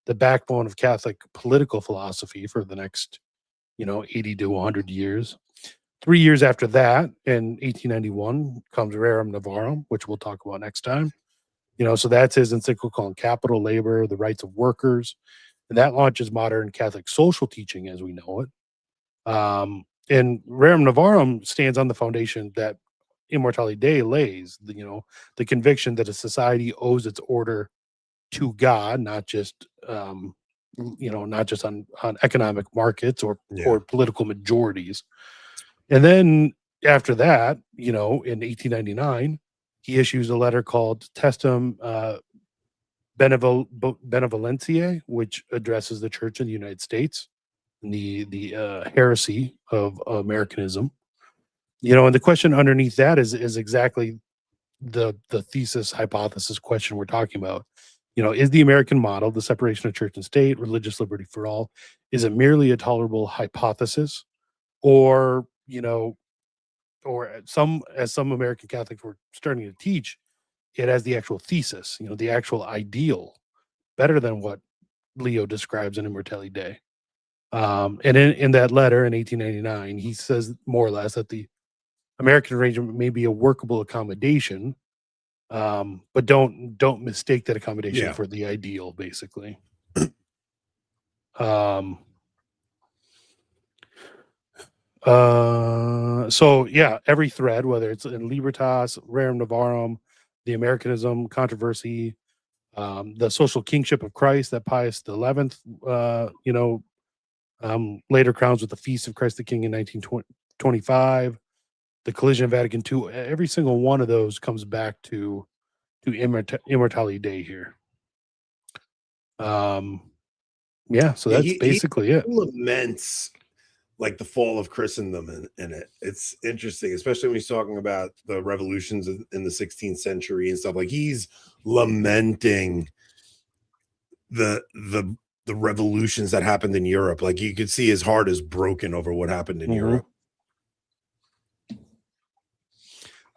backbone of Catholic political philosophy for the next 80 to 100 years. 3 years after that, in 1891, comes Rerum Novarum, which we'll talk about next time. So that's his encyclical on capital, labor, the rights of workers, and that launches modern Catholic social teaching as we know it. And Rerum Novarum stands on the foundation that Immortale Dei lays, the conviction that a society owes its order to God, not just on economic markets or political majorities. And then after that, in 1899, he issues a letter called Testum Benevolentiae, which addresses the Church in the United States and the heresy of Americanism. And the question underneath that is exactly the thesis hypothesis question we're talking about. Is the American model, the separation of church and state, religious liberty for all, is it merely a tolerable hypothesis, or as some American Catholics were starting to teach, it as the actual thesis, the actual ideal, better than what Leo describes in Immortale Dei. And in that letter in 1899, he says more or less that the American arrangement may be a workable accommodation, but don't mistake that accommodation for the ideal, basically. So yeah, every thread, whether it's in Libertas, Rerum Novarum, the Americanism controversy, the social kingship of Christ that Pius XI, later crowns with the Feast of Christ the King in 1925, the collision of Vatican II, every single one of those comes back to Immortale Dei here. Yeah, so that's basically it. He laments like the fall of Christendom in it. It's interesting, especially when he's talking about the revolutions in the 16th century and stuff. Like he's lamenting the revolutions that happened in Europe. Like you could see his heart is broken over what happened in Europe.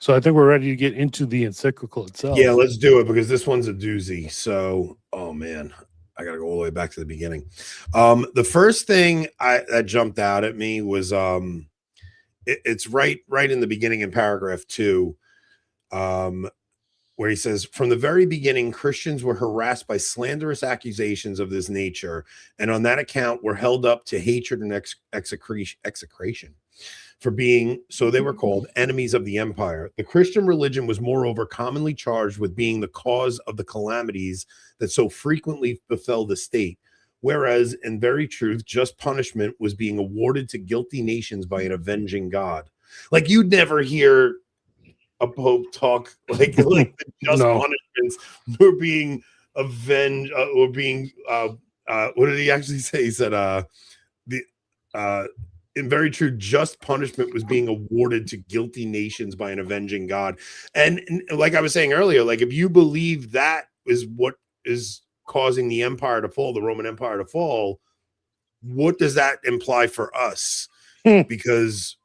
So I think we're ready to get into the encyclical itself. Yeah, let's do it because this one's a doozy. So, oh man, I gotta go all the way back to the beginning. The first thing that jumped out at me was it's right in the beginning in paragraph 2, where he says, from the very beginning, Christians were harassed by slanderous accusations of this nature, and on that account were held up to hatred and execration for being, so they were called, enemies of the empire. The Christian religion was moreover commonly charged with being the cause of the calamities that so frequently befell the state, whereas in very truth, just punishment was being awarded to guilty nations by an avenging God. Like, you'd never hear a pope talk like the just punishments were being avenged, or being what did he actually say? He said in very true, just punishment was being awarded to guilty nations by an avenging God. And like I was saying earlier, like, if you believe that is what is causing the empire to fall, the Roman Empire to fall, what does that imply for us? Because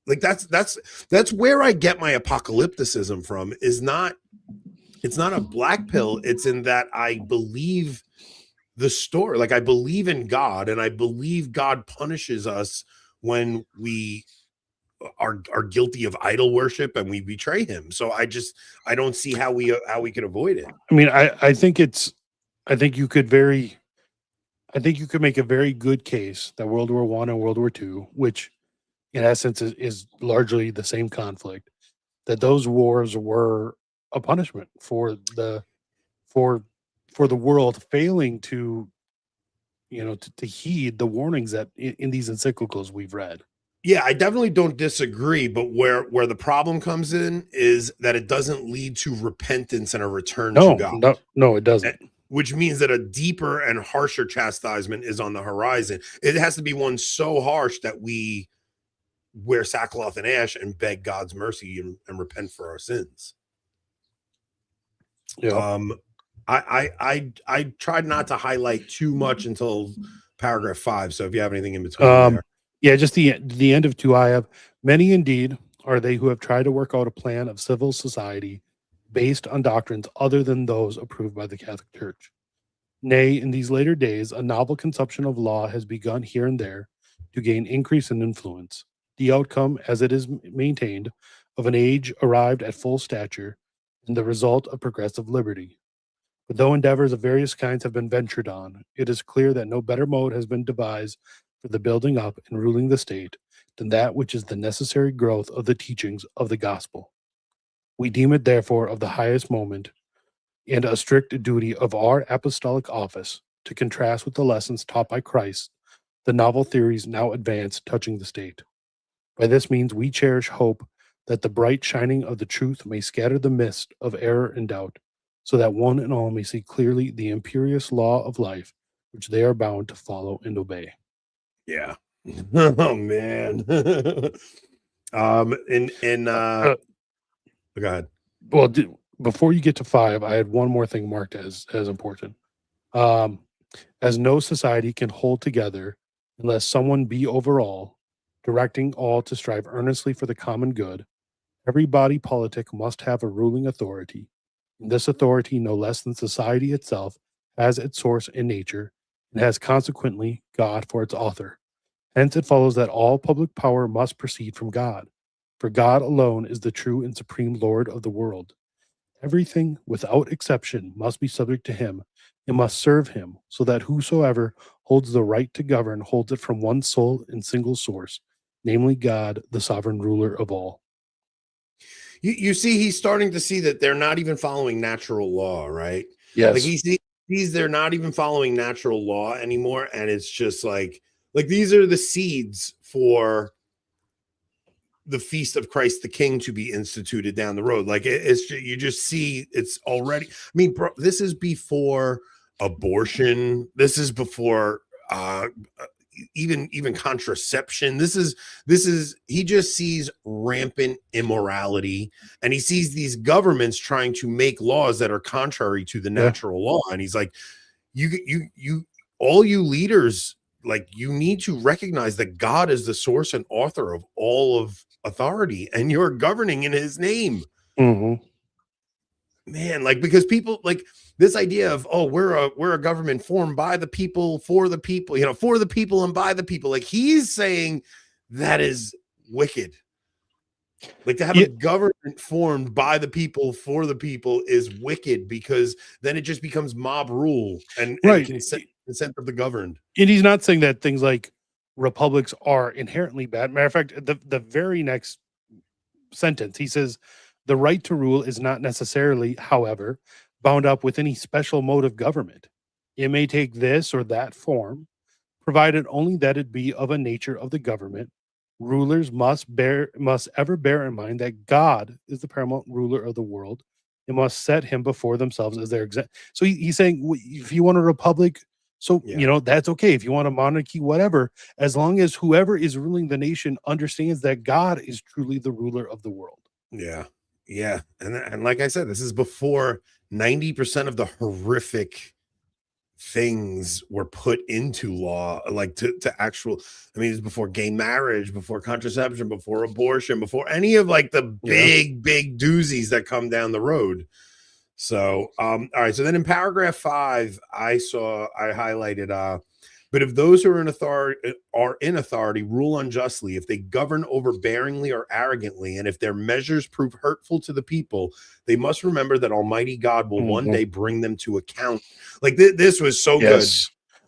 like that's where I get my apocalypticism from. It's not a black pill. It's in that I believe the story. Like, I believe in God, and I believe God punishes us when we are guilty of idol worship and we betray him. So I don't see how we can avoid it. I mean, I think you could make a very good case that World War I and World War II, which in essence is largely the same conflict, that those wars were a punishment for the world failing to heed the warnings that in these encyclicals we've read. Yeah, I definitely don't disagree, but where the problem comes in is that it doesn't lead to repentance and a return to God. No, it doesn't. Which means that a deeper and harsher chastisement is on the horizon. It has to be one so harsh that we wear sackcloth and ash and beg God's mercy and repent for our sins. Yeah. I tried not to highlight too much until paragraph 5. So if you have anything in between there. Yeah, just the end of 2. I have many indeed are they who have tried to work out a plan of civil society based on doctrines other than those approved by the Catholic Church. Nay, in these later days, a novel conception of law has begun here and there to gain increase in influence. The outcome, as it is maintained, of an age arrived at full stature, and the result of progressive liberty. But though endeavors of various kinds have been ventured on, it is clear that no better mode has been devised for the building up and ruling the state than that which is the necessary growth of the teachings of the gospel. We deem it therefore of the highest moment and a strict duty of our apostolic office to contrast with the lessons taught by Christ the novel theories now advanced touching the state. By this means we cherish hope that the bright shining of the truth may scatter the mist of error and doubt, so that one and all may see clearly the imperious law of life which they are bound to follow and obey. Yeah. Oh man. Go ahead. Well, before you get to 5, I had one more thing marked as important. As no society can hold together unless someone be over all, directing all to strive earnestly for the common good, every body politic must have a ruling authority. And this authority, no less than society itself, has its source in nature, and has consequently God for its author. Hence it follows that all public power must proceed from God, for God alone is the true and supreme Lord of the world. Everything, without exception, must be subject to him and must serve him, so that whosoever holds the right to govern holds it from one sole and single source, namely God, the sovereign ruler of all. You see, he's starting to see that they're not even following natural law, right? Yes. Like, he sees they're not even following natural law anymore, and it's just like these are the seeds for the feast of Christ the King to be instituted down the road. Like, it's you just see it's already. I mean, bro, this is before abortion. This is before even contraception. This is he just sees rampant immorality, and he sees these governments trying to make laws that are contrary to the natural law, and he's like, you all you leaders like you need to recognize that God is the source and author of all of authority, and you're governing in his name. Mm-hmm. Man, like, because people like this idea of, oh, we're a government formed by the people, for the people, for the people and by the people. Like, he's saying that is wicked. Like, to have a government formed by the people for the people is wicked, because then it just becomes mob rule and Right. consent of the governed. And he's not saying that things like republics are inherently bad. Matter of fact, the very next sentence, he says, the right to rule is not necessarily, however, bound up with any special mode of government. It may take this or that form, provided only that it be of a nature of the government. Rulers must ever bear in mind that God is the paramount ruler of the world and must set him before themselves as their example. So he's saying, if you want a republic, so that's okay. If you want a monarchy, whatever, as long as whoever is ruling the nation understands that God is truly the ruler of the world. Yeah. And like I said, this is before 90% of the horrific things were put into law, like to actual, I mean, it's before gay marriage, before contraception, before abortion, before any of like the big doozies that come down the road. So all right, so then in paragraph 5, I highlighted but if those who are in authority rule unjustly, if they govern overbearingly or arrogantly, and if their measures prove hurtful to the people, they must remember that Almighty God will one day bring them to account. Like, this was so good.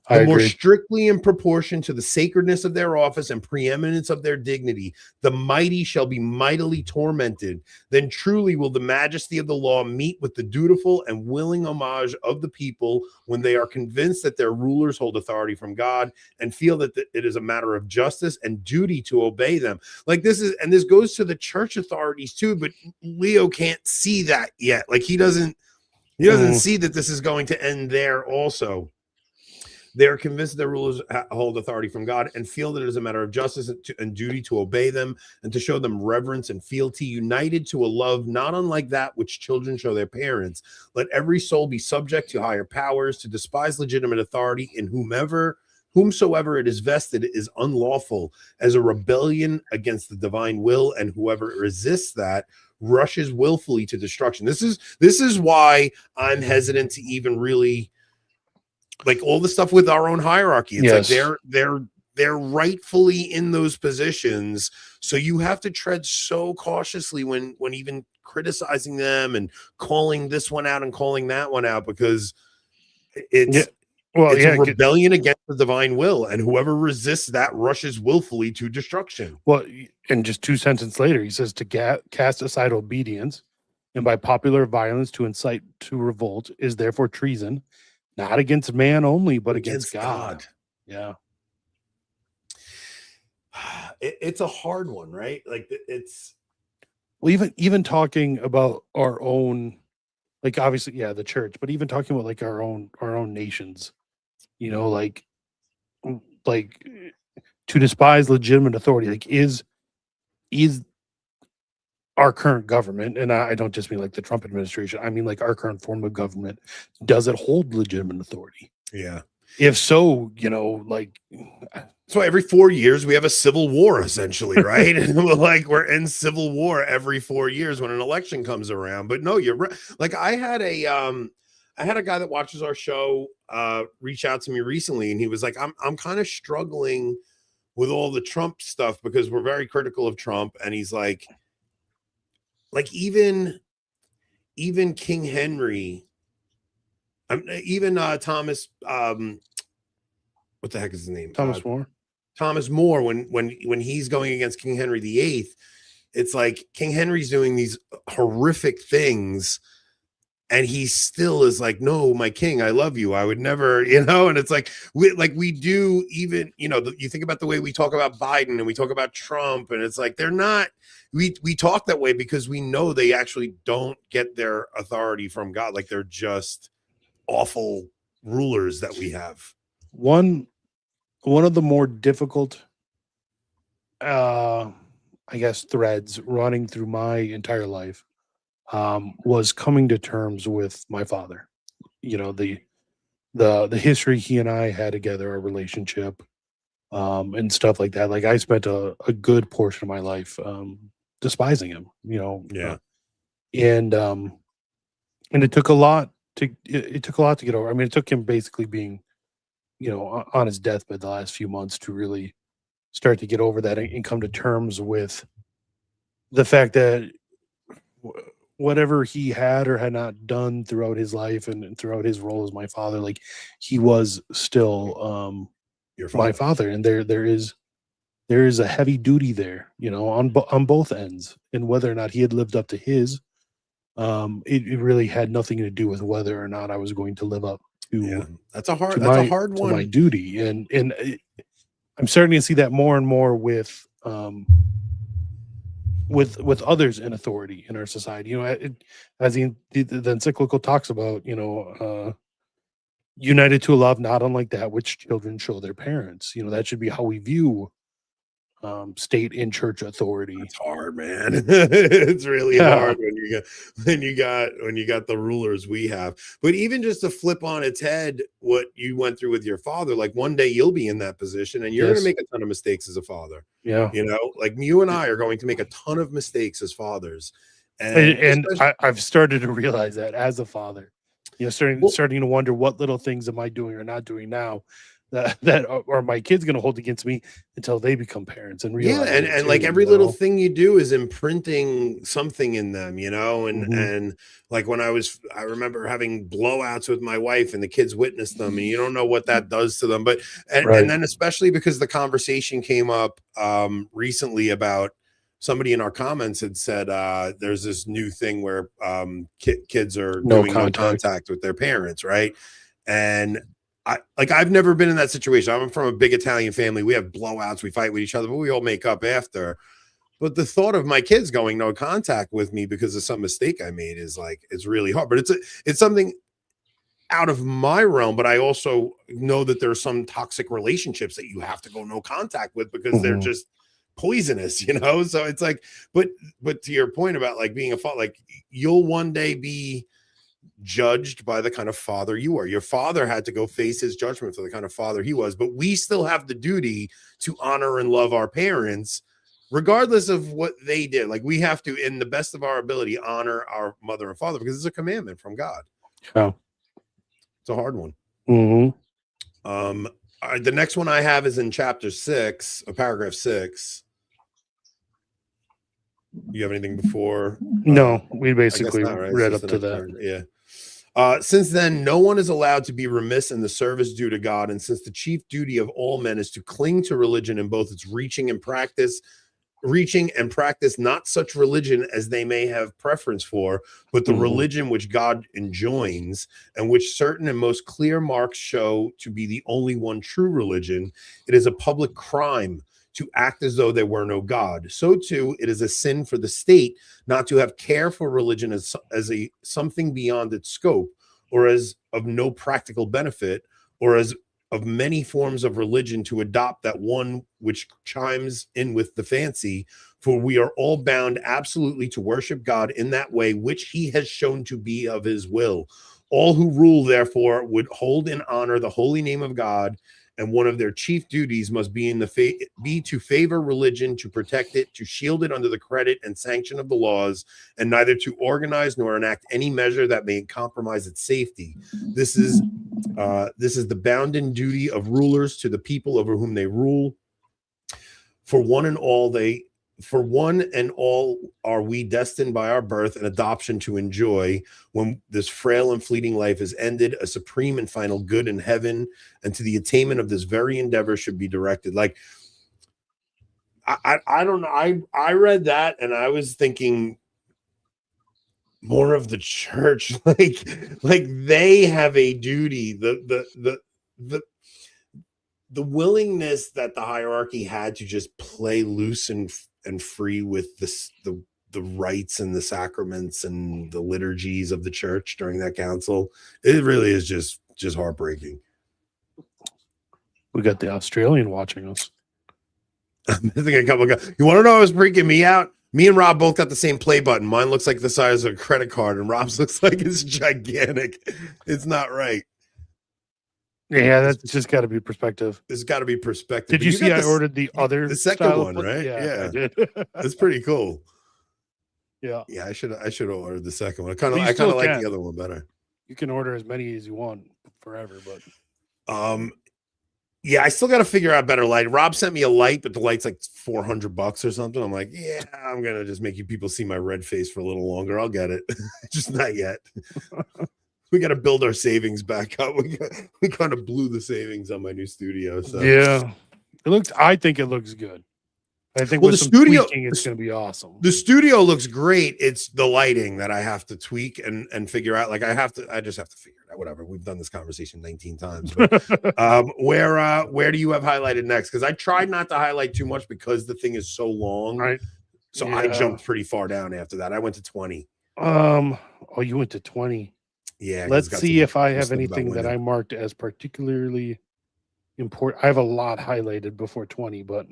The more strictly in proportion to the sacredness of their office and preeminence of their dignity, the mighty shall be mightily tormented. Then truly will the majesty of the law meet with the dutiful and willing homage of the people when they are convinced that their rulers hold authority from God and feel that it is a matter of justice and duty to obey them. Like, this goes to the church authorities too, but Leo can't see that yet. Like, he doesn't see that this is going to end there also. They are convinced that their rulers hold authority from God and feel that it is a matter of justice and duty to obey them and to show them reverence and fealty, united to a love not unlike that which children show their parents. Let every soul be subject to higher powers. To despise legitimate authority in whomsoever it is vested is unlawful, as a rebellion against the divine will, and whoever resists that rushes willfully to destruction. This is why I'm hesitant to even really, like, all the stuff with our own hierarchy. It's like they're rightfully in those positions, so you have to tread so cautiously when even criticizing them and calling this one out and calling that one out, because it's a rebellion against the divine will, and whoever resists that rushes willfully to destruction. Well, and just 2 sentences later, he says, to cast aside obedience and by popular violence to incite to revolt is therefore treason, not against man only, but against God. Yeah. It's a hard one, right? Like, it's, well, even talking about our own, like, obviously, the church, but even talking about like our own nations, like to despise legitimate authority, like, is our current government, and I don't just mean like the Trump administration, I mean like our current form of government, does it hold legitimate authority? Yeah. If so, so every 4 years we have a civil war, essentially, right? And we're in civil war every 4 years when an election comes around. But no, you're right. Like, I had a guy that watches our show reach out to me recently, and he was like, I'm kind of struggling with all the Trump stuff because we're very critical of Trump. And he's like even King Henry, even Thomas, what the heck is his name? Thomas More. Thomas More, when he's going against King Henry VIII, it's like King Henry's doing these horrific things, and he still is like, no, my king, I love you, I would never, and it's like we do, even, you think about the way we talk about Biden and we talk about Trump, and it's like they're not, we talk that way because we know they actually don't get their authority from God. Like, they're just awful rulers that we have. One of the more difficult I guess threads running through my entire life was coming to terms with my father. The history he and I had together, our relationship, and stuff like that. Like I spent a good portion of my life despising him, Yeah. And it took a lot it took a lot to get over. I mean, it took him basically being, on his deathbed the last few months to really start to get over that and come to terms with the fact that whatever he had or had not done throughout his life and throughout his role as my father, like he was still Your my father. father, and there is a heavy duty there, on both ends, and whether or not he had lived up to his, it really had nothing to do with whether or not I was going to live up Yeah, to that's a hard to my one. duty, and I'm starting to see that more and more with others in authority in our society. As the encyclical talks about, united to a love not unlike that which children show their parents. That should be how we view state and church authority. It's hard, man. It's really Yeah. hard when you got the rulers we have. But even just to flip on its head what you went through with your father, like one day you'll be in that position and you're going to Yes. make a ton of mistakes as a father. Yeah. Like you and I are going to make a ton of mistakes as fathers. And I've started to realize that as a father, starting to wonder what little things am I doing or not doing now that are my kids going to hold against me until they become parents and realize. Yeah, and like every little thing you do is imprinting something in them, and Mhm. like when I remember having blowouts with my wife and the kids witnessed them, and you don't know what that does to them. But and Right. then especially because the conversation came up recently about somebody in our comments had said there's this new thing where kids are doing no contact with their parents, right? And I've never been in that situation. I'm from a big Italian family. We have blowouts, we fight with each other, but we all make up after. But the thought of my kids going no contact with me because of some mistake I made is like, it's really hard. But it's something out of my realm. But I also know that there are some toxic relationships that you have to go no contact with because they're just poisonous, So it's like, but to your point about like being a father, like you'll one day be judged by the kind of father you are. Your father had to go face his judgment for the kind of father he was, but we still have the duty to honor and love our parents regardless of what they did. Like we have to, in the best of our ability, honor our mother and father because it's a commandment from God. Yeah. It's a hard one. Mm-hmm. The next one I have is in chapter 6, paragraph 6. You have anything before? No, we basically not, right? read up to that. Yeah. Since then, no one is allowed to be remiss in the service due to God, and since the chief duty of all men is to cling to religion in both its reaching and practice not such religion as they may have preference for, but the religion which God enjoins, and which certain and most clear marks show to be the only one true religion, it is a public crime to act as though there were no God. So too, it is a sin for the state not to have care for religion as a something beyond its scope, or as of no practical benefit, or as of many forms of religion to adopt that one which chimes in with the fancy. For we are all bound absolutely to worship God in that way which he has shown to be of his will. All who rule, therefore, would hold in honor the holy name of God, and one of their chief duties must be be to favor religion, to protect it, to shield it under the credit and sanction of the laws, and neither to organize nor enact any measure that may compromise its safety. This is the bounden duty of rulers to the people over whom they rule. For one and all are we destined by our birth and adoption to enjoy, when this frail and fleeting life is ended, a supreme and final good in heaven, and to the attainment of this very endeavor should be directed. Like, I don't know. I read that and I was thinking more of the church, like they have a duty. The willingness that the hierarchy had to just play loose and free with the rites and the sacraments and the liturgies of the church during that council, it really is just heartbreaking. We got the Australian watching us. I'm missing a couple of guys. You want to know what was freaking me out? Me and Rob both got the same play button. Mine looks like the size of a credit card, and Rob's looks like it's gigantic. It's not right. Yeah, that's just got to be perspective. There's got to be perspective. Did But you see got I ordered the other the second style one, of right? Yeah, I did. That's pretty cool. Yeah. Yeah, I should have ordered the second one. I Well, kind you of like still the can. other one better. You can order as many as you want forever, but yeah, I still got to figure out better light. Rob sent me a light, but the light's like $400 or something. I'm like, yeah, I'm gonna just make you people see my red face for a little longer. I'll get it. Just not yet. We got to build our savings back up. We kind of blew the savings on my new studio. So yeah, I think it looks good. I think well, with some tweaking, it's going to be awesome. The studio looks great. It's the lighting that I have to tweak and figure out. Like I just have to figure it out. Whatever. We've done this conversation 19 times. But, where do you have highlighted next? Because I tried not to highlight too much because the thing is so long. Right. So I jumped pretty far down after that. I went to 20. Oh, you went to 20. Yeah. Let's see if I have anything that I marked as particularly important. I have a lot highlighted before 20, but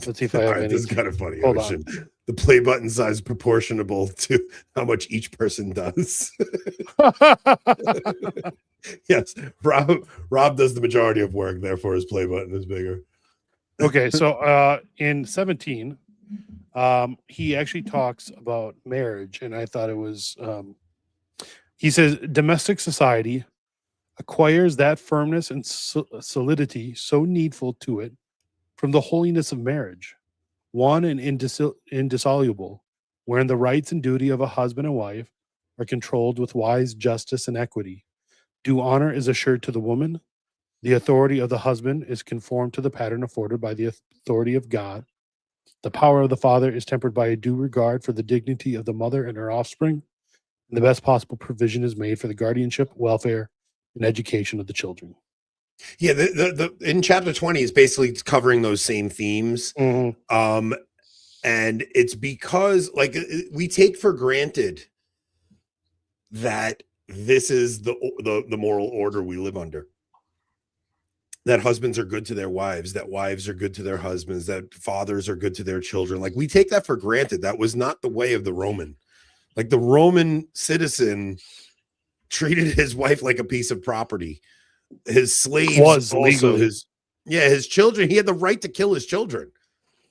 let's see if I have anything. This is kind of funny. Hold on. The play button size proportionable to how much each person does. Yes, Rob does the majority of work, therefore his play button is bigger. Okay, so in 17, he actually talks about marriage, and I thought it was. He says domestic society acquires that firmness and solidity so needful to it from the holiness of marriage, one and indissoluble, wherein the rights and duty of a husband and wife are controlled with wise justice and equity. Due honor is assured to the woman. The authority of the husband is conformed to the pattern afforded by the authority of God. The power of the father is tempered by a due regard for the dignity of the mother and her offspring. And the best possible provision is made for the guardianship, welfare, and education of the children. Yeah, the in chapter 20 is basically covering those same themes. Mm-hmm. And it's because like we take for granted that this is the moral order we live under. That husbands are good to their wives, that wives are good to their husbands, that fathers are good to their children. Like we take that for granted. That was not the way of the Roman. Like the Roman citizen treated his wife like a piece of property. His slaves was also legally. his children. He had the right to kill his children.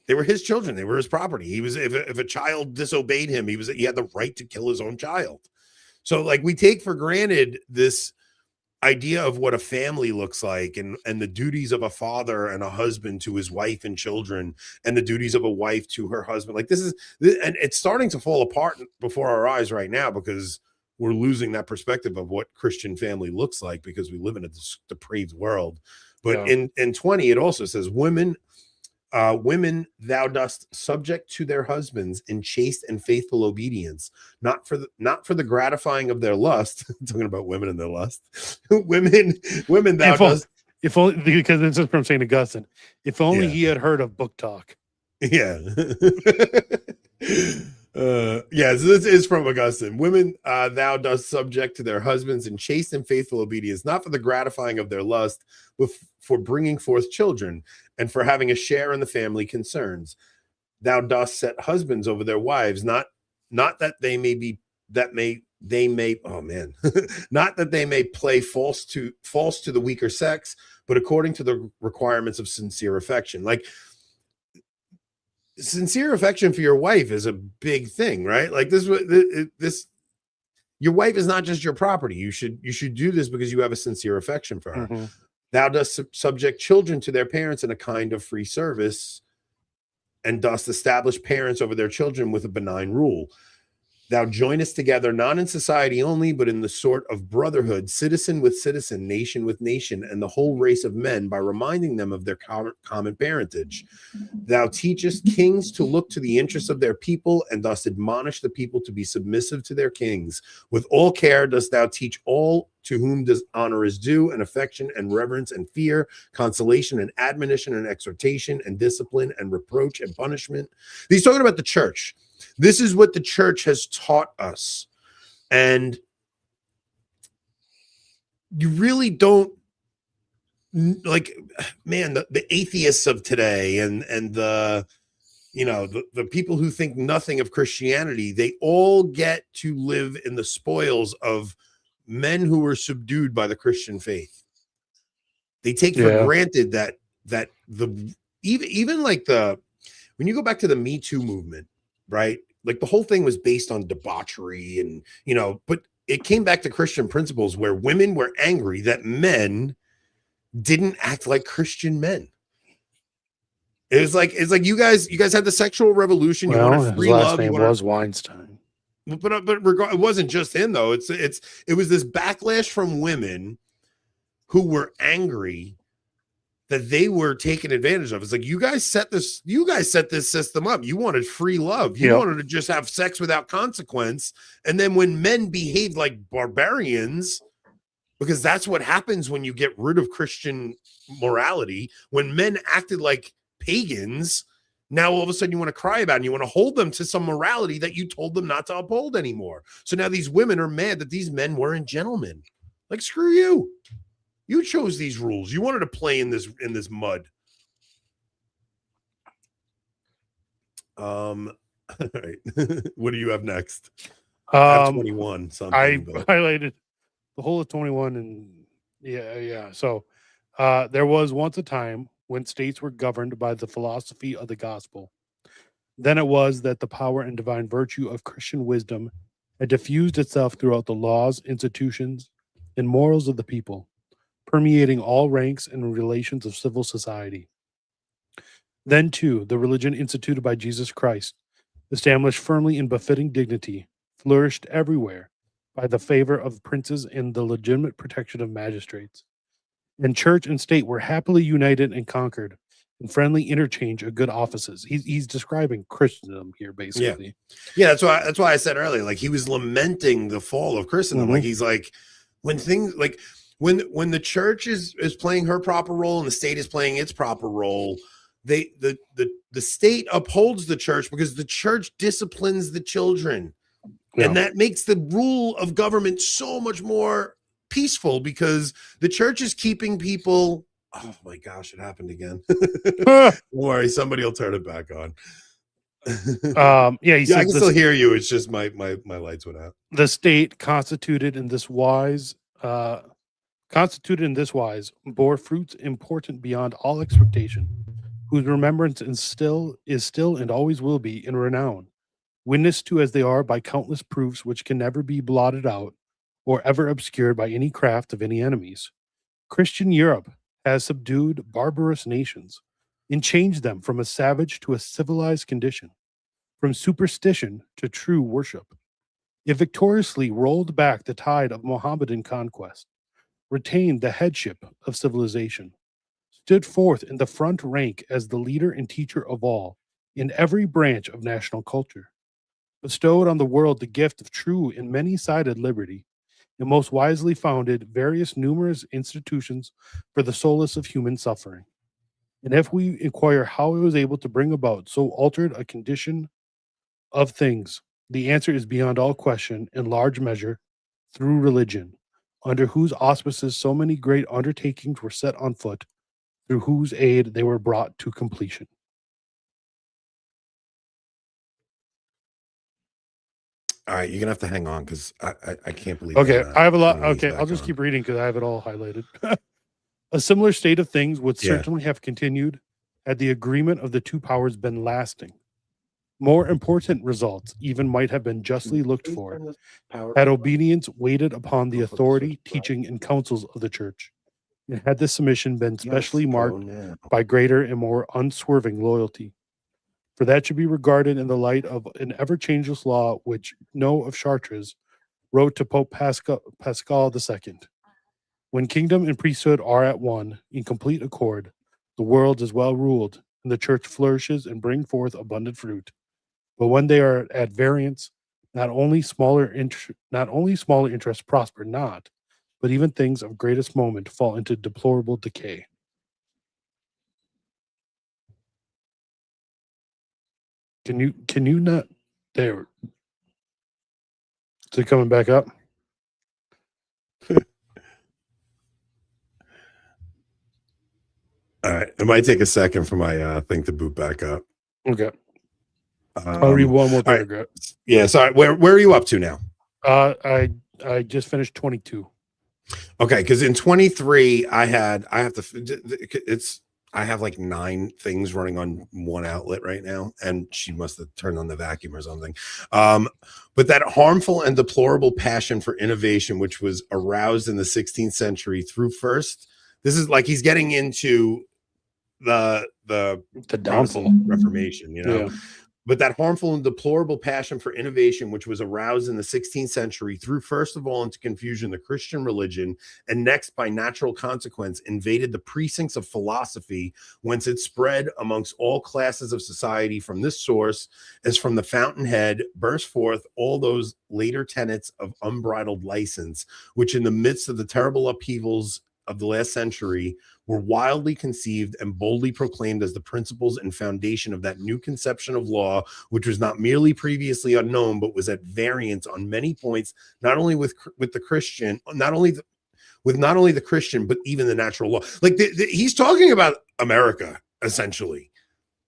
They were his children. They were his property. He was if a child disobeyed him, he had the right to kill his own child. So like we take for granted this idea of what a family looks like and the duties of a father and a husband to his wife and children and the duties of a wife to her husband. Like and it's starting to fall apart before our eyes right now because we're losing that perspective of what Christian family looks like because we live in a depraved world. But in 20, it also says women, thou dost subject to their husbands in chaste and faithful obedience, not for the gratifying of their lust. Talking about women and their lust. women, thou dost. If only because this is from St. Augustine. If only he had heard of book talk. Yeah. So this is from Augustine. Women, thou dost subject to their husbands in chaste and faithful obedience, not for the gratifying of their lust, but for bringing forth children and for having a share in the family concerns. Thou dost set husbands over their wives, not that they may not that they may play false to the weaker sex, but according to the requirements of sincere affection. Like sincere affection for your wife is a big thing, right? Like this your wife is not just your property. You should do this because you have a sincere affection for her. Mm-hmm. Thou dost subject children to their parents in a kind of free service, and dost establish parents over their children with a benign rule. Thou joinest together, not in society only, but in the sort of brotherhood, citizen with citizen, nation with nation, and the whole race of men by reminding them of their common parentage. Thou teachest kings to look to the interests of their people, and dost admonish the people to be submissive to their kings. With all care dost thou teach all to whom honor is due, and affection and reverence and fear, consolation and admonition and exhortation and discipline and reproach and punishment. He's talking about the church. This is what the church has taught us. And you really don't like, man, the atheists of today and the people who think nothing of Christianity, they all get to live in the spoils of men who were subdued by the Christian faith. They take for granted that the even like when you go back to the Me Too movement, right? Like the whole thing was based on debauchery and, but it came back to Christian principles where women were angry that men didn't act like Christian men. It's like you guys had the sexual revolution. You wanted free love. His last name was Weinstein. But it wasn't just him though. It was this backlash from women who were angry that they were taken advantage of. It's like you guys set this system up. You wanted free love. You wanted to just have sex without consequence. And then when men behaved like barbarians, because that's what happens when you get rid of Christian morality, when men acted like pagans, now all of a sudden you want to cry about it and you want to hold them to some morality that you told them not to uphold anymore. So now these women are mad that these men weren't gentlemen. Like, screw you. You chose these rules. You wanted to play in this mud. All right. What do you have next? I have 21 something. I highlighted the whole of 21 and yeah. So there was once a time when states were governed by the philosophy of the gospel. Then it was that the power and divine virtue of Christian wisdom had diffused itself throughout the laws, institutions, and morals of the people, permeating all ranks and relations of civil society. Then, too, the religion instituted by Jesus Christ, established firmly in befitting dignity, flourished everywhere by the favor of princes and the legitimate protection of magistrates. And church and state were happily united and conquered in friendly interchange of good offices. He's describing Christendom here, basically. Yeah, that's why I said earlier, like he was lamenting the fall of Christendom. Like he's like, when things like when the church is playing her proper role and the state is playing its proper role, the state upholds the church because the church disciplines the children. Yeah. And that makes the rule of government so much more peaceful because the church is keeping people. Oh my gosh, it happened again. Don't worry, somebody will turn it back on. He said I can still hear you. It's just my lights went out. The state constituted in this wise bore fruits important beyond all expectation, whose remembrance is still and always will be in renown, witnessed to as they are by countless proofs which can never be blotted out or ever obscured by any craft of any enemies. Christian Europe has subdued barbarous nations and changed them from a savage to a civilized condition, from superstition to true worship. It victoriously rolled back the tide of Mohammedan conquest, retained the headship of civilization, stood forth in the front rank as the leader and teacher of all in every branch of national culture, bestowed on the world the gift of true and many-sided liberty, and most wisely founded various numerous institutions for the solace of human suffering. And if we inquire how it was able to bring about so altered a condition of things, the answer is beyond all question, in large measure, through religion, under whose auspices so many great undertakings were set on foot, through whose aid they were brought to completion. All right, you're gonna have to hang on because I can't believe. Okay, I have a lot. Okay, I'll just keep reading because I have it all highlighted. A similar state of things would certainly have continued had the agreement of the two powers been lasting. More important results even might have been justly looked for had obedience waited upon the authority, teaching, and counsels of the church, and had this submission been specially marked by greater and more unswerving loyalty. For that should be regarded in the light of an ever-changeless law which Noe of Chartres wrote to Pope Pascal II. When kingdom and priesthood are at one, in complete accord, the world is well ruled, and the church flourishes and brings forth abundant fruit. But when they are at variance, not only smaller interests prosper not, but even things of greatest moment fall into deplorable decay. Can you not there? Is it coming back up? All right. It might take a second for my thing to boot back up. Okay. I'll read one more paragraph. Right. Yeah, sorry. Where are you up to now? I just finished 22. Okay, because in 23, I have like 9 things running on one outlet right now, and she must have turned on the vacuum or something. But that harmful and deplorable passion for innovation, which was aroused in the 16th century through first, this is like he's getting into the downfall. Protestant Reformation, Yeah. But that harmful and deplorable passion for innovation, which was aroused in the 16th century, threw first of all into confusion the Christian religion, and next, by natural consequence, invaded the precincts of philosophy, whence it spread amongst all classes of society. From this source, as from the fountainhead, burst forth all those later tenets of unbridled license, which in the midst of the terrible upheavals of the last century were wildly conceived and boldly proclaimed as the principles and foundation of that new conception of law, which was not merely previously unknown, but was at variance on many points, not only with the Christian, not only the Christian, but even the natural law. Like he's talking about America, essentially.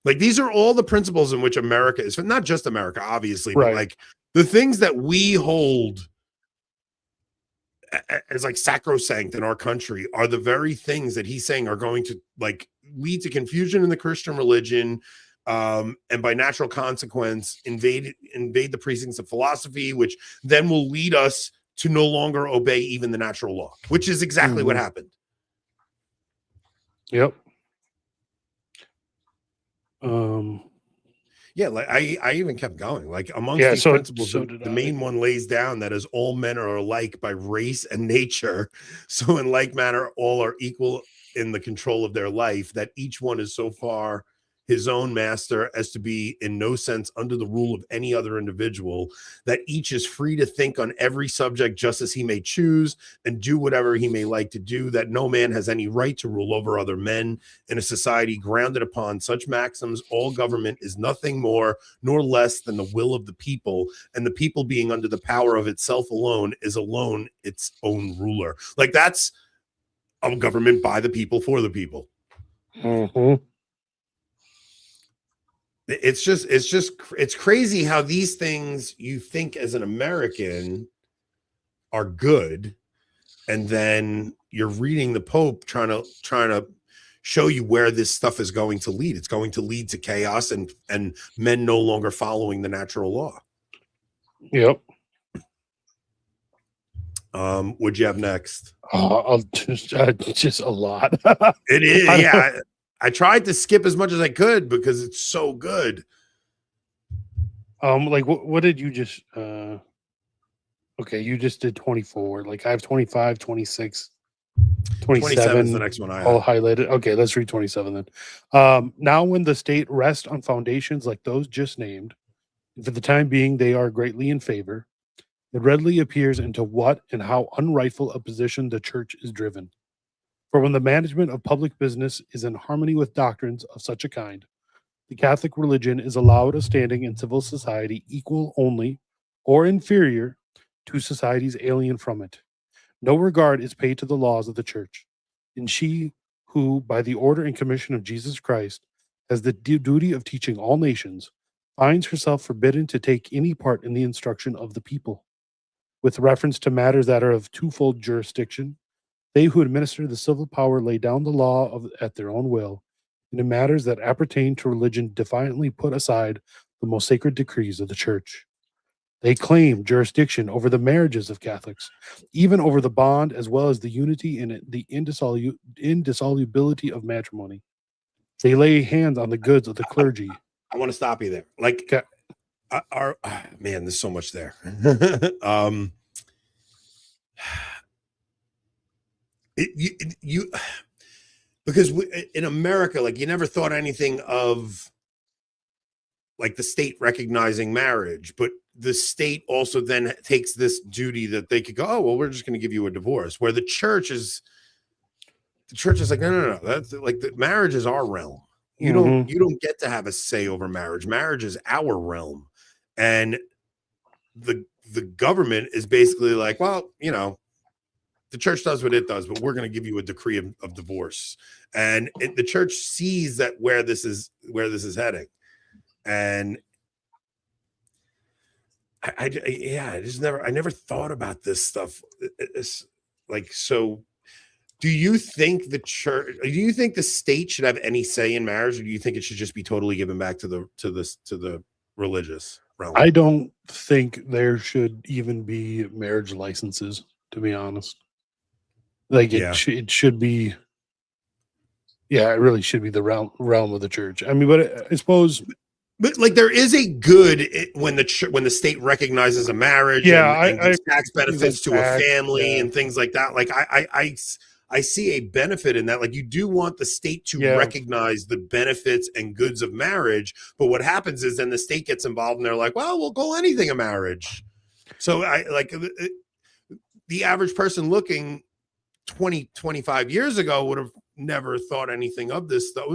Like these are all the principles in which America is, not just America, obviously, but like the things that we hold as like sacrosanct in our country are the very things that he's saying are going to like lead to confusion in the Christian religion, and by natural consequence invade the precincts of philosophy, which then will lead us to no longer obey even the natural law, which is exactly what happened. Yep. Yeah, like I even kept going. Like amongst these principles, the main one lays down that as all men are alike by race and nature, so in like manner all are equal in the control of their life, that each one is so far his own master as to be in no sense under the rule of any other individual, that each is free to think on every subject just as he may choose and do whatever he may like to do, that no man has any right to rule over other men. In a society grounded upon such maxims, all government is nothing more nor less than the will of the people, and the people being under the power of itself alone is alone its own ruler. Like that's a government by the people for the people. It's crazy how these things you think as an American are good, and then you're reading the Pope trying to show you where this stuff is going to lead. It's going to lead to chaos and men no longer following the natural law. Yep. What'd you have next? Just a lot. It is, yeah. I tried to skip as much as I could because it's so good. Like what did you just okay, you just did 24. Like I have 25, 26, 27 is the next one I have. all highlighted. Okay, let's read 27 then. Now when the state rests on foundations like those just named, and for the time being they are greatly in favor, it readily appears into what and how unrightful a position the church is driven. For when the management of public business is in harmony with doctrines of such a kind, the Catholic religion is allowed a standing in civil society equal only or inferior to societies alien from it. No regard is paid to the laws of the church, and she who, by the order and commission of Jesus Christ, has the duty of teaching all nations, finds herself forbidden to take any part in the instruction of the people. With reference to matters that are of twofold jurisdiction, they who administer the civil power lay down the law at their own will, and in matters that appertain to religion defiantly put aside the most sacred decrees of the church. They claim jurisdiction over the marriages of Catholics, even over the bond as well as the unity and the indissolubility of matrimony. They lay hands on the goods of the clergy. I want to stop you there. Like, man, there's so much there. Because in America, like you never thought anything of like the state recognizing marriage, but the state also then takes this duty that they could go, oh, well, we're just going to give you a divorce, where the church is like, no. That's like the marriage is our realm. You don't get to have a say over marriage. Marriage is our realm. And the government is basically like, well, the church does what it does, but we're going to give you a decree of divorce. And the church sees that where this is heading. And I never thought about this stuff. like, so do you think the church, do you think the state should have any say in marriage, or do you think it should just be totally given back to the religious realm? I don't think there should even be marriage licenses, to be honest. Like Yeah. it should be, yeah, it really should be the realm of the church. I mean, but I suppose, But like, there is a good when the state recognizes a marriage yeah, and I gives tax things like benefits to a tax, family yeah, and things like that. Like, I see a benefit in that. Like, you do want the state to yeah, recognize the benefits and goods of marriage, but what happens is then the state gets involved and they're like, well, we'll call anything a marriage. So I like the average person looking 25 years ago would have never thought anything of this stuff.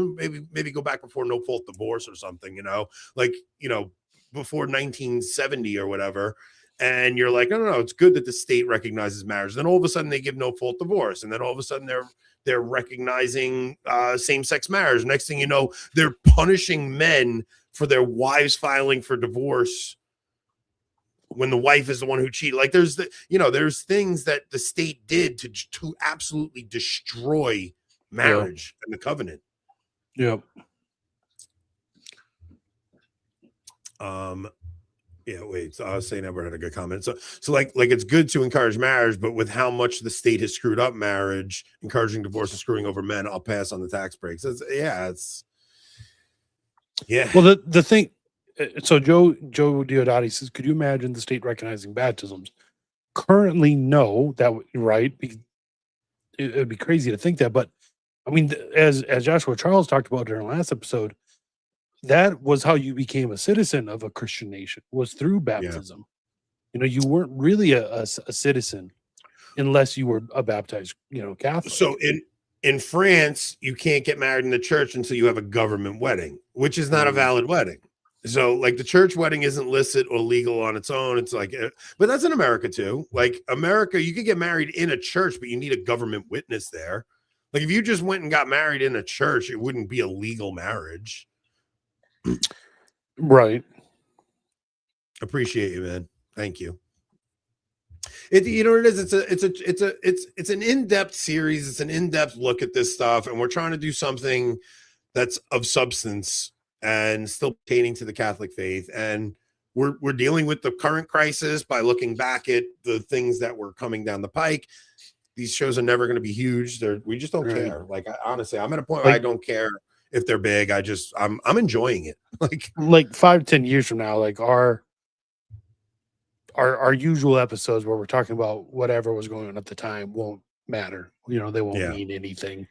Maybe go back before no fault divorce or something, like, before 1970 or whatever. And you're like, no, it's good that the state recognizes marriage. Then all of a sudden they give no fault divorce. And then all of a sudden they're recognizing same-sex marriage. Next thing you know, they're punishing men for their wives filing for divorce when the wife is the one who cheated. Like, there's things that the state did to absolutely destroy marriage and the covenant. yeah. Wait. So I was saying, Edward had a good comment. So like it's good to encourage marriage, but with how much the state has screwed up marriage, encouraging divorce and screwing over men, I'll pass on the tax breaks. Yeah. Well, the thing. So Joe Diodati says, could you imagine the state recognizing baptisms? Currently, no. That right? It would be crazy to think that, but I mean, as Joshua Charles talked about in our last episode, that was how you became a citizen of a Christian nation, was through baptism. Yeah. You weren't really a citizen unless you were a baptized, Catholic. So in France, you can't get married in the church until you have a government wedding, which is not a valid wedding. So like, the church wedding isn't licit or legal on its own. It's like, but that's in America too. Like, America, you could get married in a church, but you need a government witness there. Like, if you just went and got married in a church, it wouldn't be a legal marriage. Right. Appreciate you, man. Thank you. You know what it is? It's an in-depth series. It's an in-depth look at this stuff, and we're trying to do something that's of substance and still pertaining to the Catholic faith. And we're dealing with the current crisis by looking back at the things that were coming down the pike. These shows are never going to be huge. We just don't care. Like, honestly, I'm at a point where I don't care if they're big. I'm enjoying it. Like 5-10 years from now, like our usual episodes where we're talking about whatever was going on at the time won't matter. They won't mean anything.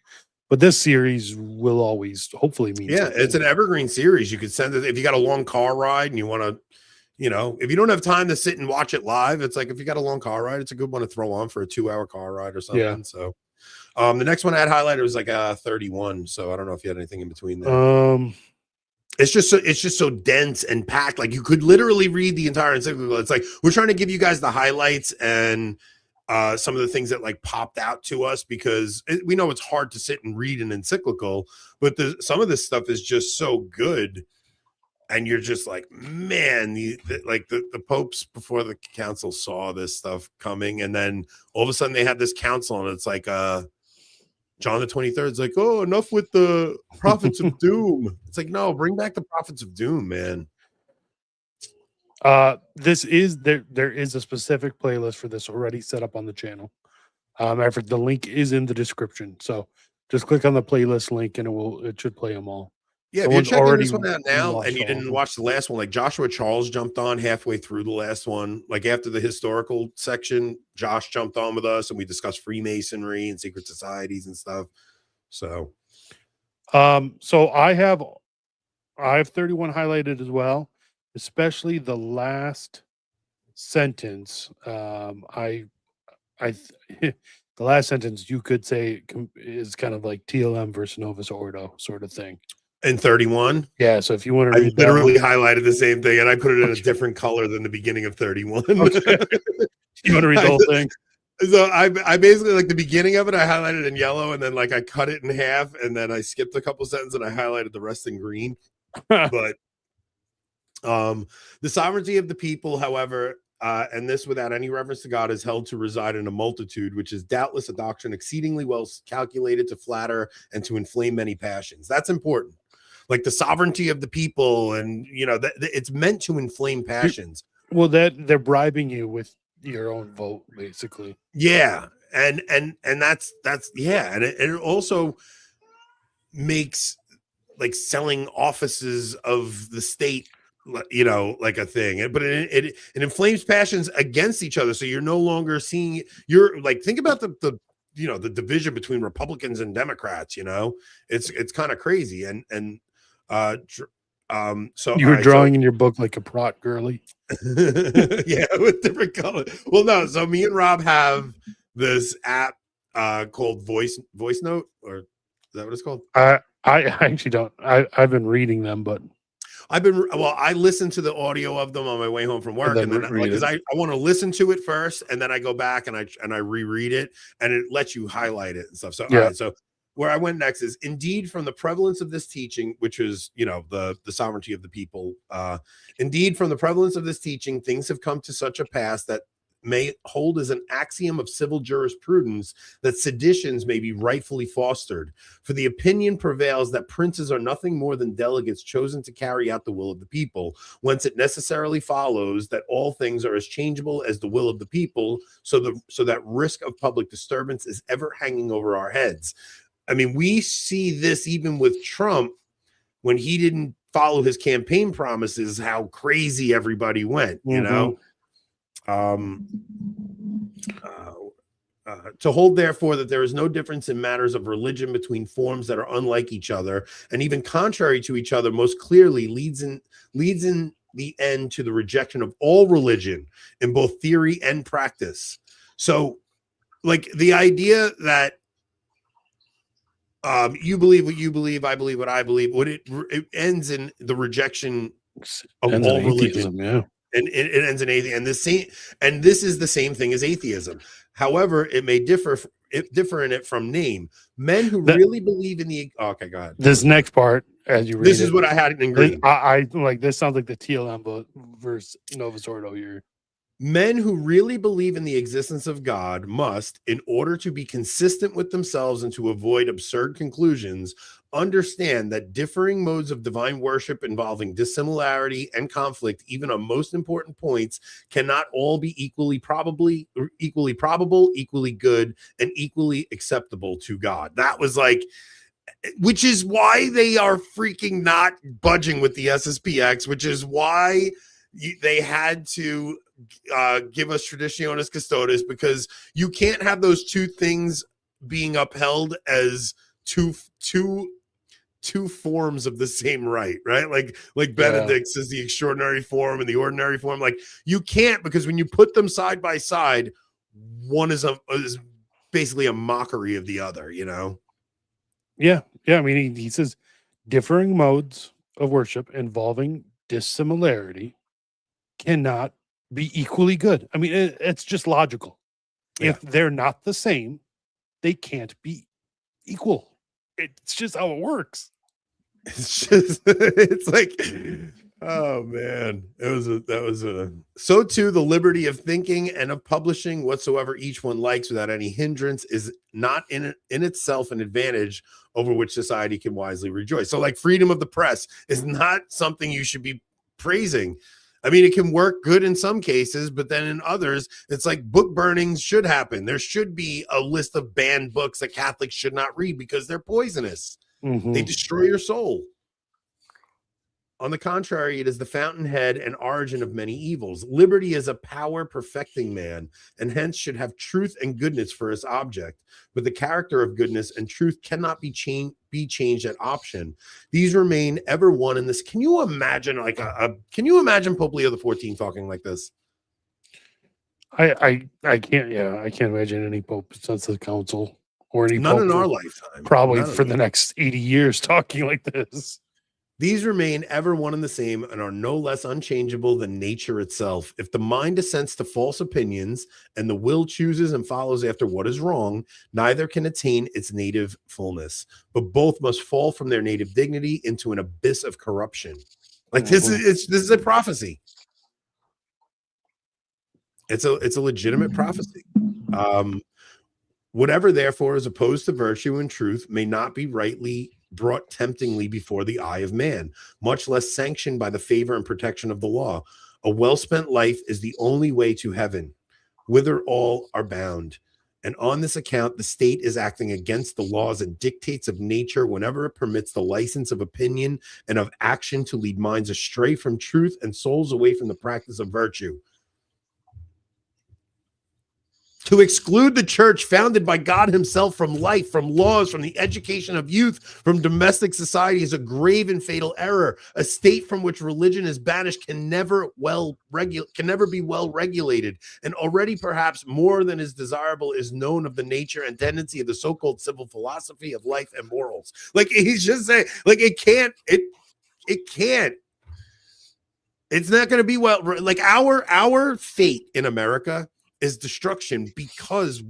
But this series will always hopefully mean something. It's an evergreen series. You could send it if you got a long car ride and you want to, if you don't have time to sit and watch it live, it's like, if you got a long car ride, it's a good one to throw on for a 2-hour car ride or something. Yeah. So the next one I had highlighted was like 31. So I don't know if you had anything in between there. It's just so dense and packed. Like, you could literally read the entire encyclical. It's like, we're trying to give you guys the highlights and some of the things that like popped out to us, because we know it's hard to sit and read an encyclical, but some of this stuff is just so good. And you're just like, man, the popes before the council saw this stuff coming. And then all of a sudden they have this council, and it's like, John the 23rd is like, oh, enough with the prophets of doom. It's like, no, bring back the prophets of doom, man. This is there is a specific playlist for this already set up on the channel. The link is in the description, so just click on the playlist link and it should play them all. Yeah, if you're checking this one out now and you didn't watch the last one, like, Joshua Charles jumped on halfway through the last one. Like, after the historical section, Josh jumped on with us and we discussed Freemasonry and secret societies and stuff. So I have 31 highlighted as well, especially the last sentence. The last sentence, you could say, is kind of like TLM versus Novus Ordo sort of thing. In 31? Yeah, so if you want to read that, I literally highlighted the same thing, and I put it in a different color than the beginning of 31. Okay. You want to read the whole thing? So I basically, like, the beginning of it, I highlighted in yellow, and then like I cut it in half, and then I skipped a couple sentences and I highlighted the rest in green. But the sovereignty of the people, however, and this without any reference to God is held to reside in a multitude, which is doubtless a doctrine exceedingly well calculated to flatter and to inflame many passions. That's important. Like the sovereignty of the people, and it's meant to inflame passions. Well, that they're bribing you with your own vote, basically. Yeah, and that's yeah, and it also makes like selling offices of the state, like a thing. But it inflames passions against each other, so you're no longer seeing. You're like, think about the division between Republicans and Democrats. It's kind of crazy, so you were drawing in your book like a prot girly. Yeah, with different colors. Well, no, so me and Rob have this app called Voice Note, or is that what it's called? I actually don't. I've been reading them, but I listen to the audio of them on my way home from work, and then because I want to listen to it first, and then I go back and I reread it, and it lets you highlight it and stuff. So, yeah. All right, so where I went next is, indeed, from the prevalence of this teaching, which is, the sovereignty of the people. Indeed, from the prevalence of this teaching, things have come to such a pass that may hold as an axiom of civil jurisprudence that seditions may be rightfully fostered. For the opinion prevails that princes are nothing more than delegates chosen to carry out the will of the people, whence it necessarily follows that all things are as changeable as the will of the people, so that risk of public disturbance is ever hanging over our heads. I mean, we see this even with Trump when he didn't follow his campaign promises, how crazy everybody went, to hold, therefore, that there is no difference in matters of religion between forms that are unlike each other and even contrary to each other, most clearly leads in the end to the rejection of all religion in both theory and practice. So, like, the idea that you believe what you believe, I believe what I believe, it ends in the rejection of all religion. Yeah. And it ends in atheism. And this is the same thing as atheism. However, it may differ in it from name. Men who really believe in the okay, go ahead. This next part, as you read this is what I had in green. I like this. Sounds like the TLM verse Novus Ordo here. Men who really believe in the existence of God must, in order to be consistent with themselves and to avoid absurd conclusions, understand that differing modes of divine worship involving dissimilarity and conflict, even on most important points, cannot all be equally probable, equally good, and equally acceptable to God. That was like, which is why they are freaking not budging with the SSPX, which is why they had to give us Traditionis Custodes, because you can't have those two things being upheld as two forms of the same right? Like Benedict says the extraordinary form and the ordinary form. Like, you can't, because when you put them side by side, one is basically a mockery of the other, Yeah. I mean, he says differing modes of worship involving dissimilarity cannot be equally good. I mean, it's just logical. Yeah. If they're not the same, they can't be equal. It's just how it works. It's like, oh man, so too the liberty of thinking and of publishing whatsoever each one likes without any hindrance is not in itself an advantage over which society can wisely rejoice. So, like, freedom of the press is not something you should be praising. I mean, it can work good in some cases, but then in others, it's like book burnings should happen. There should be a list of banned books that Catholics should not read because they're poisonous. Mm-hmm. They destroy your soul. On the contrary, it is the fountainhead and origin of many evils. Liberty is a power perfecting man, and hence should have truth and goodness for its object. But the character of goodness and truth cannot be changed at option. These remain ever one in this. Can you imagine can you imagine Pope Leo XIV talking like this? I can't. Yeah, I can't imagine any pope since the council or any none pope in our lifetime. Probably for the next 80 years talking like this. These remain ever one and the same and are no less unchangeable than nature itself. If the mind assents to false opinions and the will chooses and follows after what is wrong, neither can attain its native fullness, but both must fall from their native dignity into an abyss of corruption. Like, this is a prophecy. It's a legitimate prophecy. Whatever therefore is opposed to virtue and truth may not be rightly brought temptingly before the eye of man, much less sanctioned by the favor and protection of the law. A well-spent life is the only way to heaven, whither all are bound. And on this account, the state is acting against the laws and dictates of nature whenever it permits the license of opinion and of action to lead minds astray from truth and souls away from the practice of virtue. To exclude the church founded by God himself from life, from laws, from the education of youth, from domestic society is a grave and fatal error. A state from which religion is banished can never be well regulated. And already perhaps more than is desirable is known of the nature and tendency of the so-called civil philosophy of life and morals. Like he's just saying, like it can't. It's not going to be well. Like our fate in America is destruction because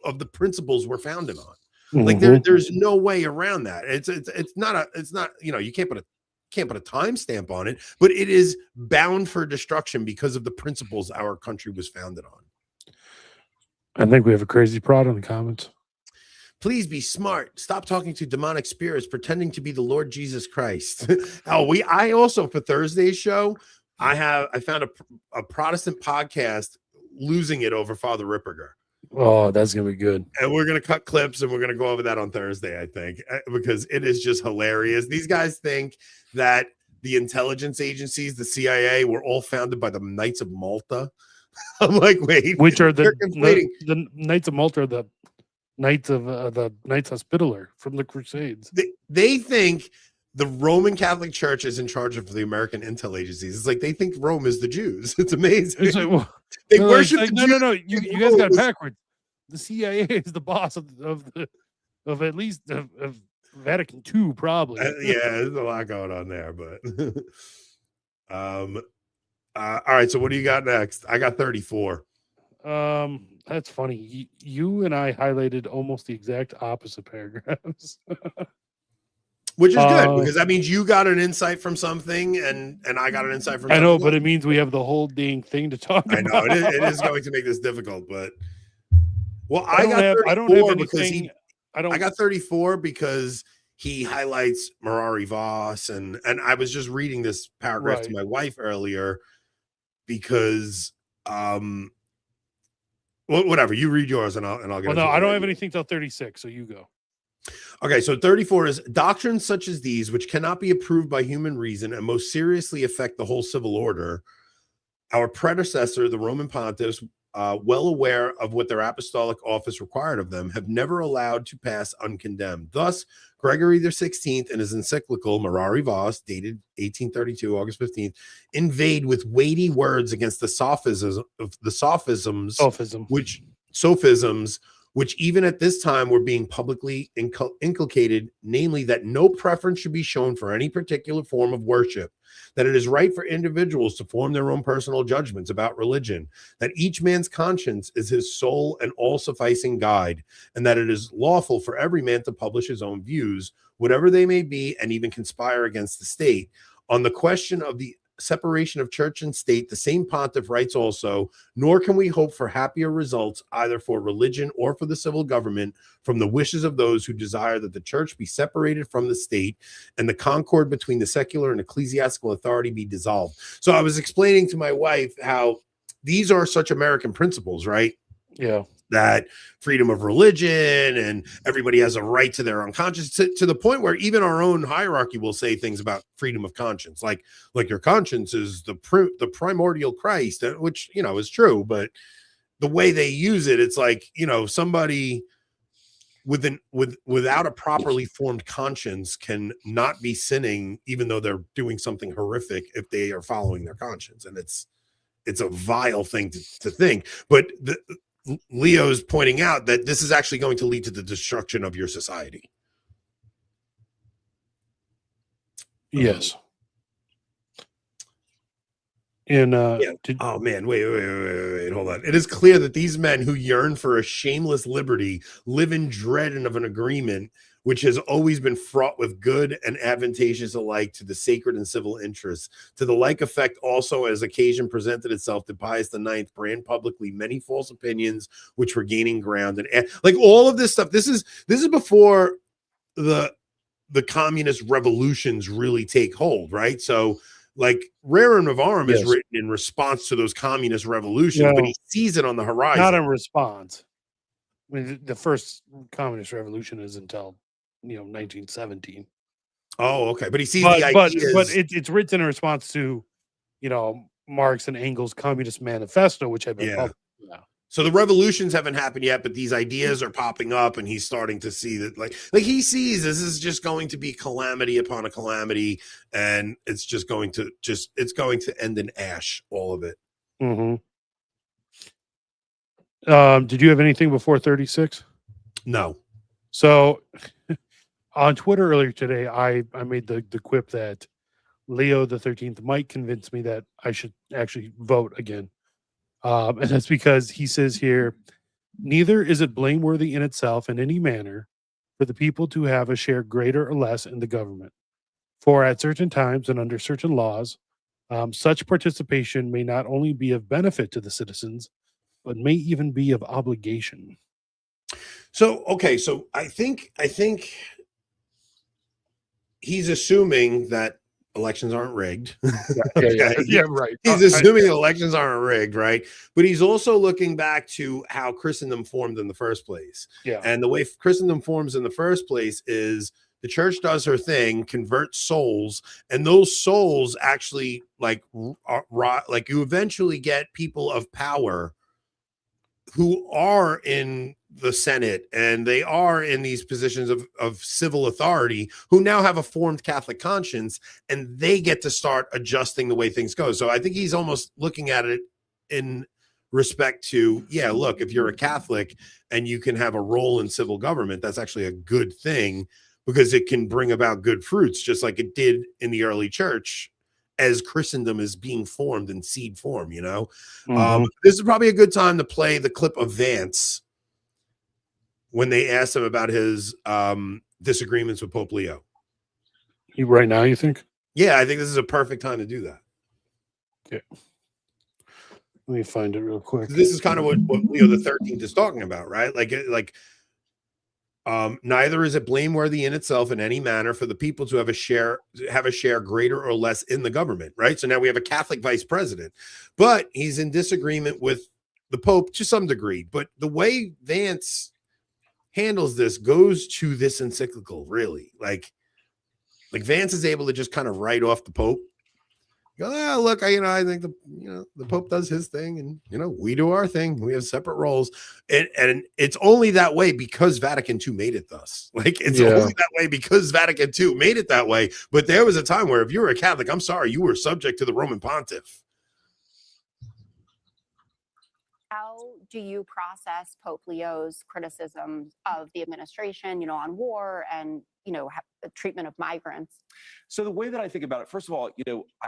of the principles we're founded on. Like there's no way around that. It's not you can't put a timestamp on it, but it is bound for destruction because of the principles our country was founded on. I think we have a crazy prod in the comments. Please be smart. Stop talking to demonic spirits pretending to be the Lord Jesus Christ. I also for Thursday's show, I found a Protestant podcast losing it over Father Ripperger. Oh, that's gonna be good. And we're gonna cut clips and we're gonna go over that on Thursday, I think, because it is just hilarious. These guys think that the intelligence agencies, the CIA, were all founded by the Knights of Malta. I'm like, wait, which are the Knights of Malta, are the Knights of the Knights Hospitaller from the Crusades. They think the Roman Catholic Church is in charge of the American intel agencies. It's like they think Rome is the Jews. It's amazing. It's like, well, they worship like, the Jews. No. You guys got it backwards. The CIA is the boss of at least of Vatican II, probably. Yeah, there's a lot going on there, but all right. So what do you got next? I got 34. That's funny. You and I highlighted almost the exact opposite paragraphs. Which is good because that means you got an insight from something and I got an insight from something. I know, but it means we have the whole dang thing to talk about. I know it is going to make this difficult, but I got 34 because he highlights Morari Voss and I was just reading this paragraph to my wife earlier because whatever, you read yours and I'll get Well, no, I don't have anything till 36, so you go. Okay, so 34 is doctrines such as these, which cannot be approved by human reason and most seriously affect the whole civil order. Our predecessor, the Roman pontiffs, well aware of what their apostolic office required of them, have never allowed to pass uncondemned. Thus, Gregory XVI, in his encyclical Morari Vos, dated 1832, August 15th, inveighed with weighty words against the sophisms, which even at this time were being publicly inculcated, namely that no preference should be shown for any particular form of worship, that it is right for individuals to form their own personal judgments about religion, that each man's conscience is his sole and all-sufficing guide, and that it is lawful for every man to publish his own views, whatever they may be, and even conspire against the state. On the question of the separation of church and state, the same pontiff writes also, nor can we hope for happier results either for religion or for the civil government from the wishes of those who desire that the church be separated from the state and the concord between the secular and ecclesiastical authority be dissolved. So I was explaining to my wife how these are such American principles, right? Yeah. That freedom of religion and everybody has a right to their own conscience, to the point where even our own hierarchy will say things about freedom of conscience, like your conscience is the primordial Christ, which is true, but the way they use it, it's like somebody without a properly formed conscience can not be sinning, even though they're doing something horrific if they are following their conscience, and it's a vile thing to think, but Leo's pointing out that this is actually going to lead to the destruction of your society. Yes. And oh man, wait, hold on. It is clear that these men who yearn for a shameless liberty live in dread and of an agreement which has always been fraught with good and advantageous alike to the sacred and civil interests. To the like effect also, as occasion presented itself, did Pius IX brand publicly many false opinions which were gaining ground, and like all of this stuff. This is before the communist revolutions really take hold, right? So like Rerum Novarum is written in response to those communist revolutions, but he sees it on the horizon. Not in response. I mean, the first communist revolution is until 1917. Oh, okay, but he sees the ideas. But it's written in response to Marx and Engels' Communist Manifesto, which had been published. Yeah. So the revolutions haven't happened yet, but these ideas are popping up, and he's starting to see that, like he sees this is just going to be calamity upon a calamity, and it's just going to end in ash, all of it. Mm-hmm. Did you have anything before 36? No. So on Twitter earlier today, I made the quip that Leo XIII might convince me that I should actually vote again. And that's because he says here, neither is it blameworthy in itself in any manner for the people to have a share greater or less in the government. For at certain times and under certain laws, such participation may not only be of benefit to the citizens, but may even be of obligation. So, okay, so I think he's assuming that elections aren't rigged. Right. He's assuming elections aren't rigged, right? But he's also looking back to how Christendom formed in the first place. Yeah. And the way Christendom forms in the first place is the church does her thing, converts souls, and those souls actually like you eventually get people of power who are in the Senate and they are in these positions of civil authority who now have a formed Catholic conscience, and they get to start adjusting the way things go. So I think he's almost looking at it in respect to, yeah, look, if you're a Catholic and you can have a role in civil government, that's actually a good thing because it can bring about good fruits, just like it did in the early church as Christendom is being formed in seed form, This is probably a good time to play the clip of Vance when they asked him about his disagreements with Pope Leo. Right now, you think? Yeah, I think this is a perfect time to do that. Okay. Let me find it real quick. This is kind of what Leo XIII is talking about, right? Neither is it blameworthy in itself in any manner for the people to have a share greater or less in the government, right? So now we have a Catholic vice president, but he's in disagreement with the Pope to some degree. But the way Vance handles this goes to this encyclical, really. Like Vance is able to just kind of write off the Pope. Go, look, I think the Pope does his thing, and we do our thing. We have separate roles, and it's only that way because Vatican II made it thus. Like it's only that way because Vatican II made it that way. But there was a time where if you were a Catholic, I'm sorry, you were subject to the Roman Pontiff. How do you process Pope Leo's criticisms of the administration, on war and, the treatment of migrants? So the way that I think about it, first of all,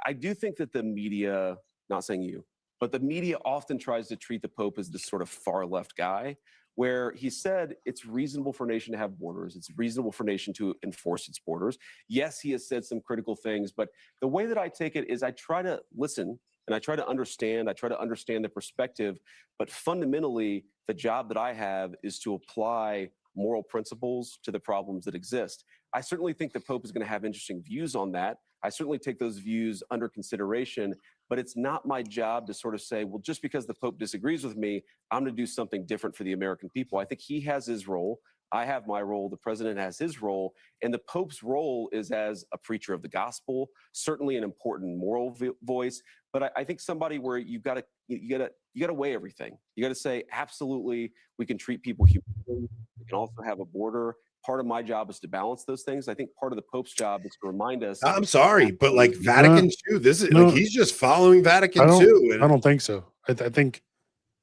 I do think that the media, not saying you, but the media often tries to treat the Pope as this sort of far left guy, where he said it's reasonable for a nation to have borders. It's reasonable for a nation to enforce its borders. Yes, he has said some critical things, but the way that I take it is I try to listen and I try to understand. I try to understand the perspective, but fundamentally, the job that I have is to apply moral principles to the problems that exist. I certainly think the Pope is going to have interesting views on that. I certainly take those views under consideration, but it's not my job to sort of say, well, just because the Pope disagrees with me, I'm going to do something different for the American people. I think he has his role. I have my role. The president has his role. And the Pope's role is as a preacher of the gospel, certainly an important moral voice. But I think somebody where you got to weigh everything. You got to say, absolutely, we can treat people humanely. We can also have a border. Part of my job is to balance those things. I think part of the Pope's job is to remind us. I'm sorry, but like Vatican II, this is like he's just following Vatican II. I don't think so. I think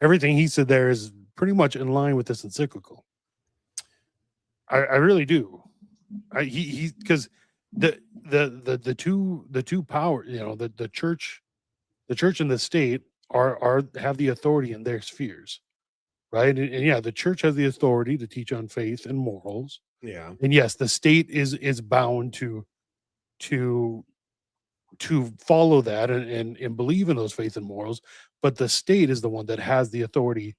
everything he said there is pretty much in line with this encyclical. I really do. Because the two power, the church and the state have the authority in their spheres, right? And yeah, the church has the authority to teach on faith and morals, Yeah. And yes, the state is bound to follow that and believe in those faith and morals, but the state is the one that has the authority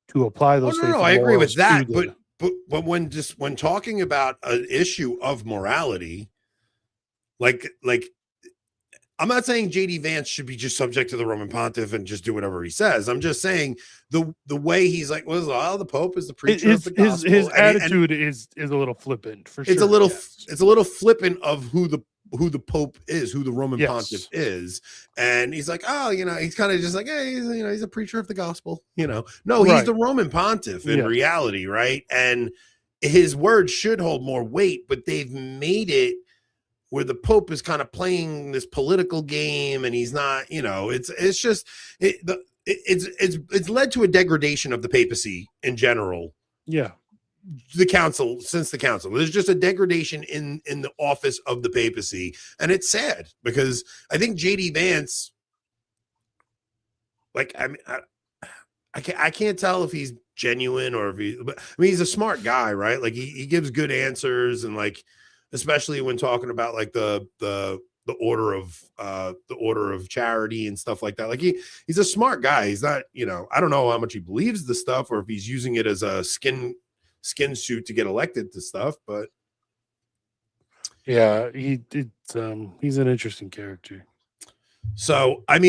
to apply Oh those no, faith no, and I agree morals with that. to the But when talking about an issue of morality, like I'm not saying JD Vance should be just subject to the Roman Pontiff and just do whatever he says. I'm just saying the way he's like, well, the Pope is the preacher of the gospel. his And attitude is a little flippant for it's sure. it's a little flippant of who the Pope is, who the Roman Yes. Pontiff is. And he's like, oh, he's kind of just like, hey, he's a preacher of the gospel, No, he's Right. the Roman Pontiff in Yeah. reality, right? And his words should hold more weight, but they've made it where the Pope is kind of playing this political game, and he's not, it's just it's led to a degradation of the papacy in general. Yeah. Since the council, there's just a degradation in the office of the papacy, and it's sad because I think JD Vance, like, I can't tell if he's genuine or but he's a smart guy, right? Like he gives good answers, and like especially when talking about like the order of charity and stuff like that. Like he's a smart guy. He's not, I don't know how much he believes the stuff or if he's using it as a skin suit to get elected to stuff, but Yeah, he's an interesting character. so all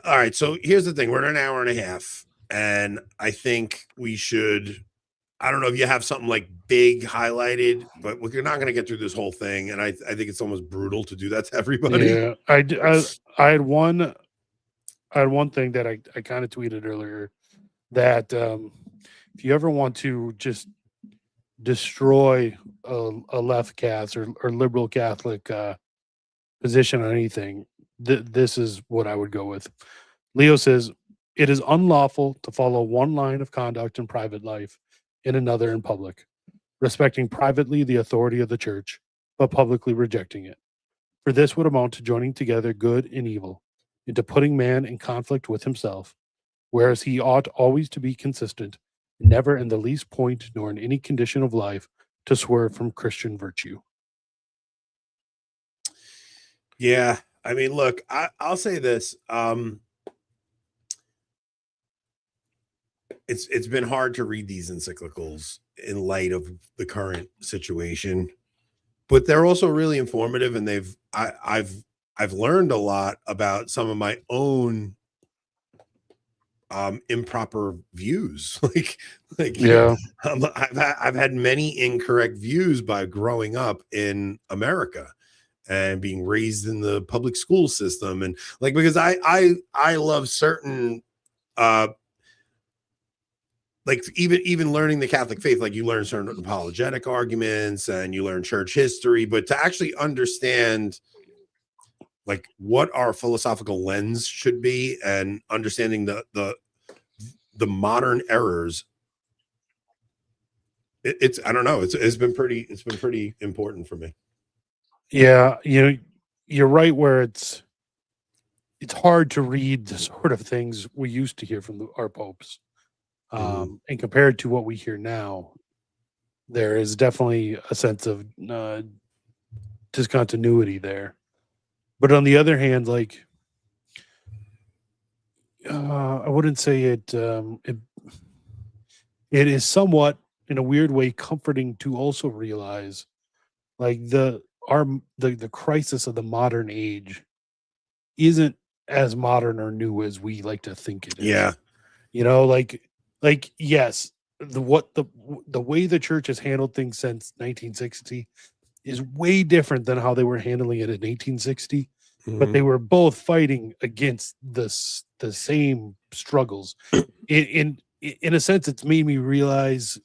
right, so here's the thing, we're at an hour and a half, and I think we should, I don't know if you have something like big highlighted, but we're not going to get through this whole thing, and I think it's almost brutal to do that to everybody. Yeah, I had one thing that I kind of tweeted earlier, that if you ever want to just destroy a left Catholic or liberal Catholic position on anything, this is what I would go with. Leo says, it is unlawful to follow one line of conduct in private life in another in public, respecting privately the authority of the church, but publicly rejecting it. For this would amount to joining together good and evil, into putting man in conflict with himself, whereas he ought always to be consistent, never in the least point nor in any condition of life to swerve from Christian virtue. Yeah, I mean, look, I'll say this. It's been hard to read these encyclicals in light of the current situation, but they're also really informative, and I've learned a lot about some of my own improper views. like Yeah. I've had many incorrect views by growing up in America and being raised in the public school system, and like, because I love certain like even learning the Catholic faith, like you learn certain apologetic arguments and you learn church history, but to actually understand like what our philosophical lens should be and understanding the modern errors, it's I don't know, it's been pretty important for me. Yeah, you're right, where it's hard to read the sort of things we used to hear from our popes. And compared to what we hear now, there is definitely a sense of discontinuity there. But on the other hand, like, I wouldn't say it is somewhat, in a weird way, comforting to also realize, like, the crisis of the modern age isn't as modern or new as we like to think it is. Yeah. Like yes, the way the church has handled things since 1960 is way different than how they were handling it in 1860. But they were both fighting against the same struggles. In a sense, it's made me realize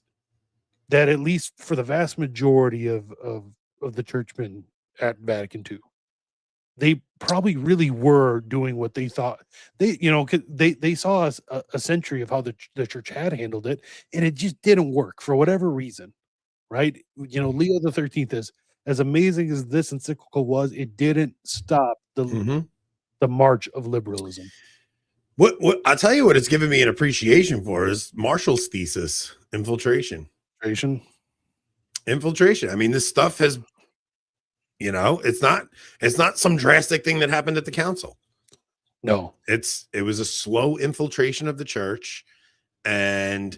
that, at least for the vast majority of the churchmen at Vatican II, they probably really were doing what they thought. They saw a century of how the church had handled it, and it just didn't work for whatever reason, right? Leo XIII, is as amazing as this encyclical was, it didn't stop the march of liberalism. What I'll tell you, what it's given me an appreciation for is Marshall's thesis, infiltration. Infiltration. I mean, this stuff has, it's not some drastic thing that happened at the council. No. It was a slow infiltration of the church, and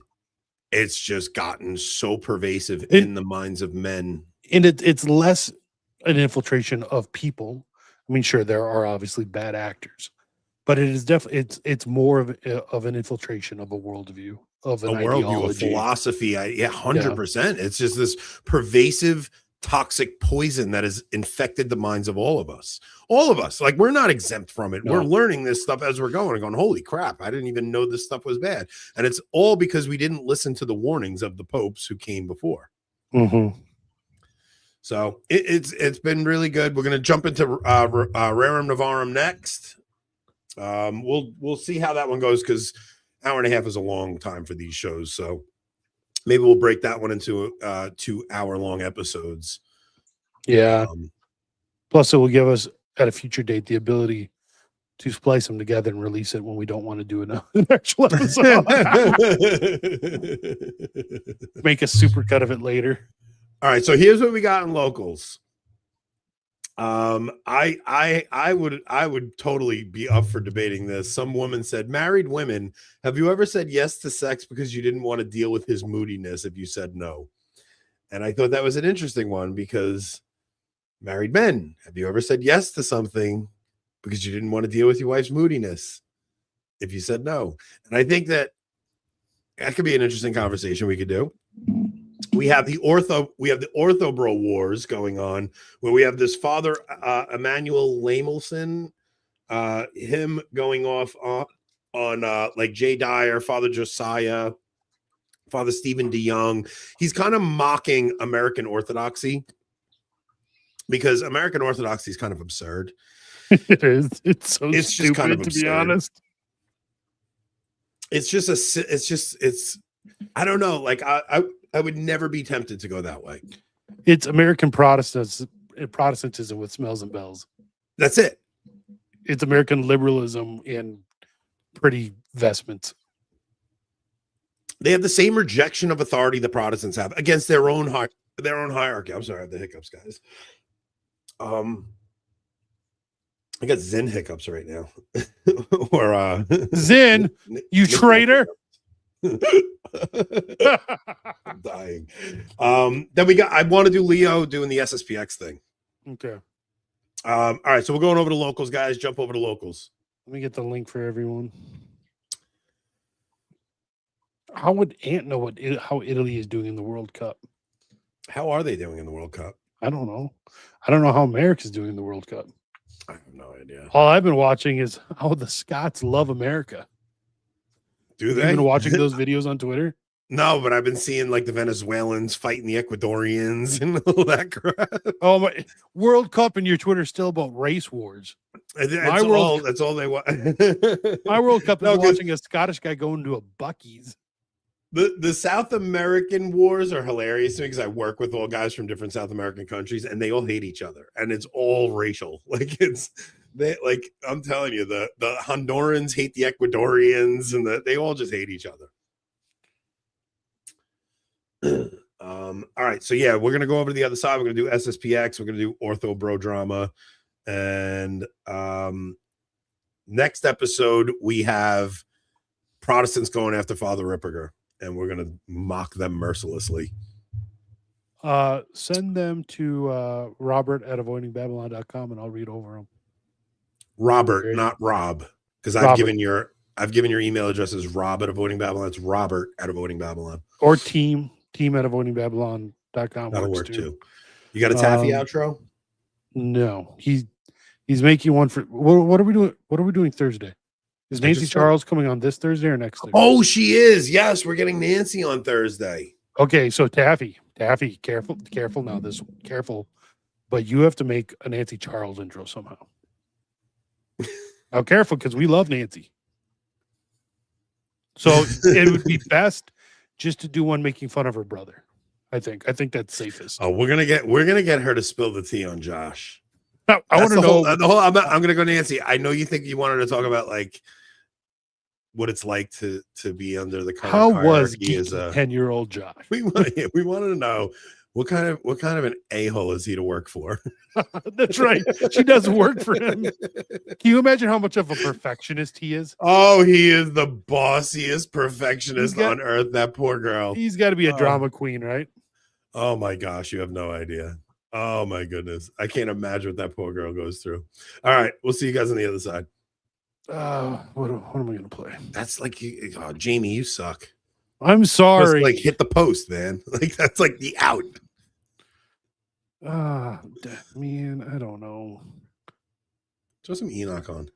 it's just gotten so pervasive in the minds of men. And it's less an infiltration of people. I mean, sure, there are obviously bad actors, but it is definitely it's more of an infiltration of a worldview, of an worldview, a philosophy. 100%. It's just this pervasive, toxic poison that has infected the minds of all of us. All of us, like, we're not exempt from it. No. We're learning this stuff as we're going and going, holy crap, I didn't even know this stuff was bad. And it's all because we didn't listen to the warnings of the popes who came before. Mm-hmm. So it's been really good. We're going to jump into Rerum Novarum next. We'll see how that one goes, because hour and a half is a long time for these shows. So maybe we'll break that one into 2 hour-long episodes. Yeah. Plus, it will give us at a future date the ability to splice them together and release it when we don't want to do an actual episode. Make a super cut of it later. All right, so here's what we got in locals. I would totally be up for debating this. Some woman said, married women, have you ever said yes to sex because you didn't want to deal with his moodiness if you said no? And I thought that was an interesting one, because married men, have you ever said yes to something because you didn't want to deal with your wife's moodiness if you said no? And I think that could be an interesting conversation we could do. We have the ortho bro wars going on, where we have this Father Emmanuel Lamelson, him going off on like Jay Dyer, Father Josiah, Father Stephen DeYoung. He's kind of mocking American Orthodoxy, because American Orthodoxy is kind of absurd. It is. It's so it's stupid, just kind of to absurd. Be honest. It's I don't know. Like, I would never be tempted to go that way. It's American Protestantism with smells and bells. That's it. It's American liberalism in pretty vestments. They have the same rejection of authority the Protestants have against their own hierarchy. I'm sorry, I have the hiccups, guys. I got Zen hiccups right now. Or Zen, you traitor. I'm dying. Then I want to do Leo doing the SSPX thing. Okay. All right, so we're going over to locals, guys. Jump over to locals. Let me get the link for everyone. How would Ant know how Italy is doing in the World Cup? How are they doing in the World Cup? I don't know. I don't know how America's doing in the World Cup. I have no idea. All I've been watching is how the Scots love America. Do they? Have you been watching those videos on Twitter? No, but I've been seeing like the Venezuelans fighting the Ecuadorians and all that crap. Oh my! World Cup and your Twitter's still about race wars. That's all they want. My World Cup is watching a Scottish guy go into a Buc-ee's. The South American wars are hilarious to me, because I work with all guys from different South American countries, and they all hate each other, and it's all racial. I'm telling you, the Hondurans hate the Ecuadorians, and they all just hate each other. All right, so yeah, we're gonna go over to the other side. We're gonna do SSPX. We're gonna do Ortho Bro Drama, and next episode we have Protestants going after Father Ripperger, and we're gonna mock them mercilessly. Send them to Robert@avoidingbabylon.com, and I'll read over them. Robert, not Rob, because I've given your email address as Rob@avoidingbabylon. It's Robert@avoidingbabylon. Or team@avoidingbabylon.com. That'll work too. You got a taffy outro? No, he's making one for what are we doing? What are we doing Thursday? Is Nancy Charles coming on this Thursday or next Thursday? Oh, she is. Yes, we're getting Nancy on Thursday. Okay, so Taffy, careful now. Careful, but you have to make a Nancy Charles intro somehow. Now, careful, because we love Nancy. So it would be best just to do one making fun of her brother. I think that's safest. Oh, we're gonna get her to spill the tea on Josh. I want to know. I'm gonna go Nancy. I know you think you wanted to talk about like what it's like to be under the current how was as a 10-year-old Josh. We wanted to know What kind of an a-hole is he to work for? That's right. She does work for him. Can you imagine how much of a perfectionist he is? Oh, he is the bossiest perfectionist got- on earth. That poor girl. He's got to be a Oh. drama queen, right? Oh my gosh, you have no idea. Oh my goodness. I can't imagine what that poor girl goes through. All right, we'll see you guys on the other side. What am I going to play? That's like, oh, Jamie, you suck. I'm Just sorry. like hit the post, man. Like that's like the out. Man, I don't know. Throw some Enoch on.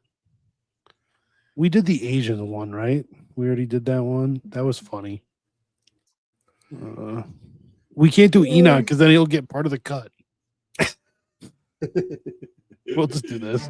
We did the Asian one, right? We already did that one. That was funny. We can't do Enoch because then he'll get part of the cut. We'll just do this.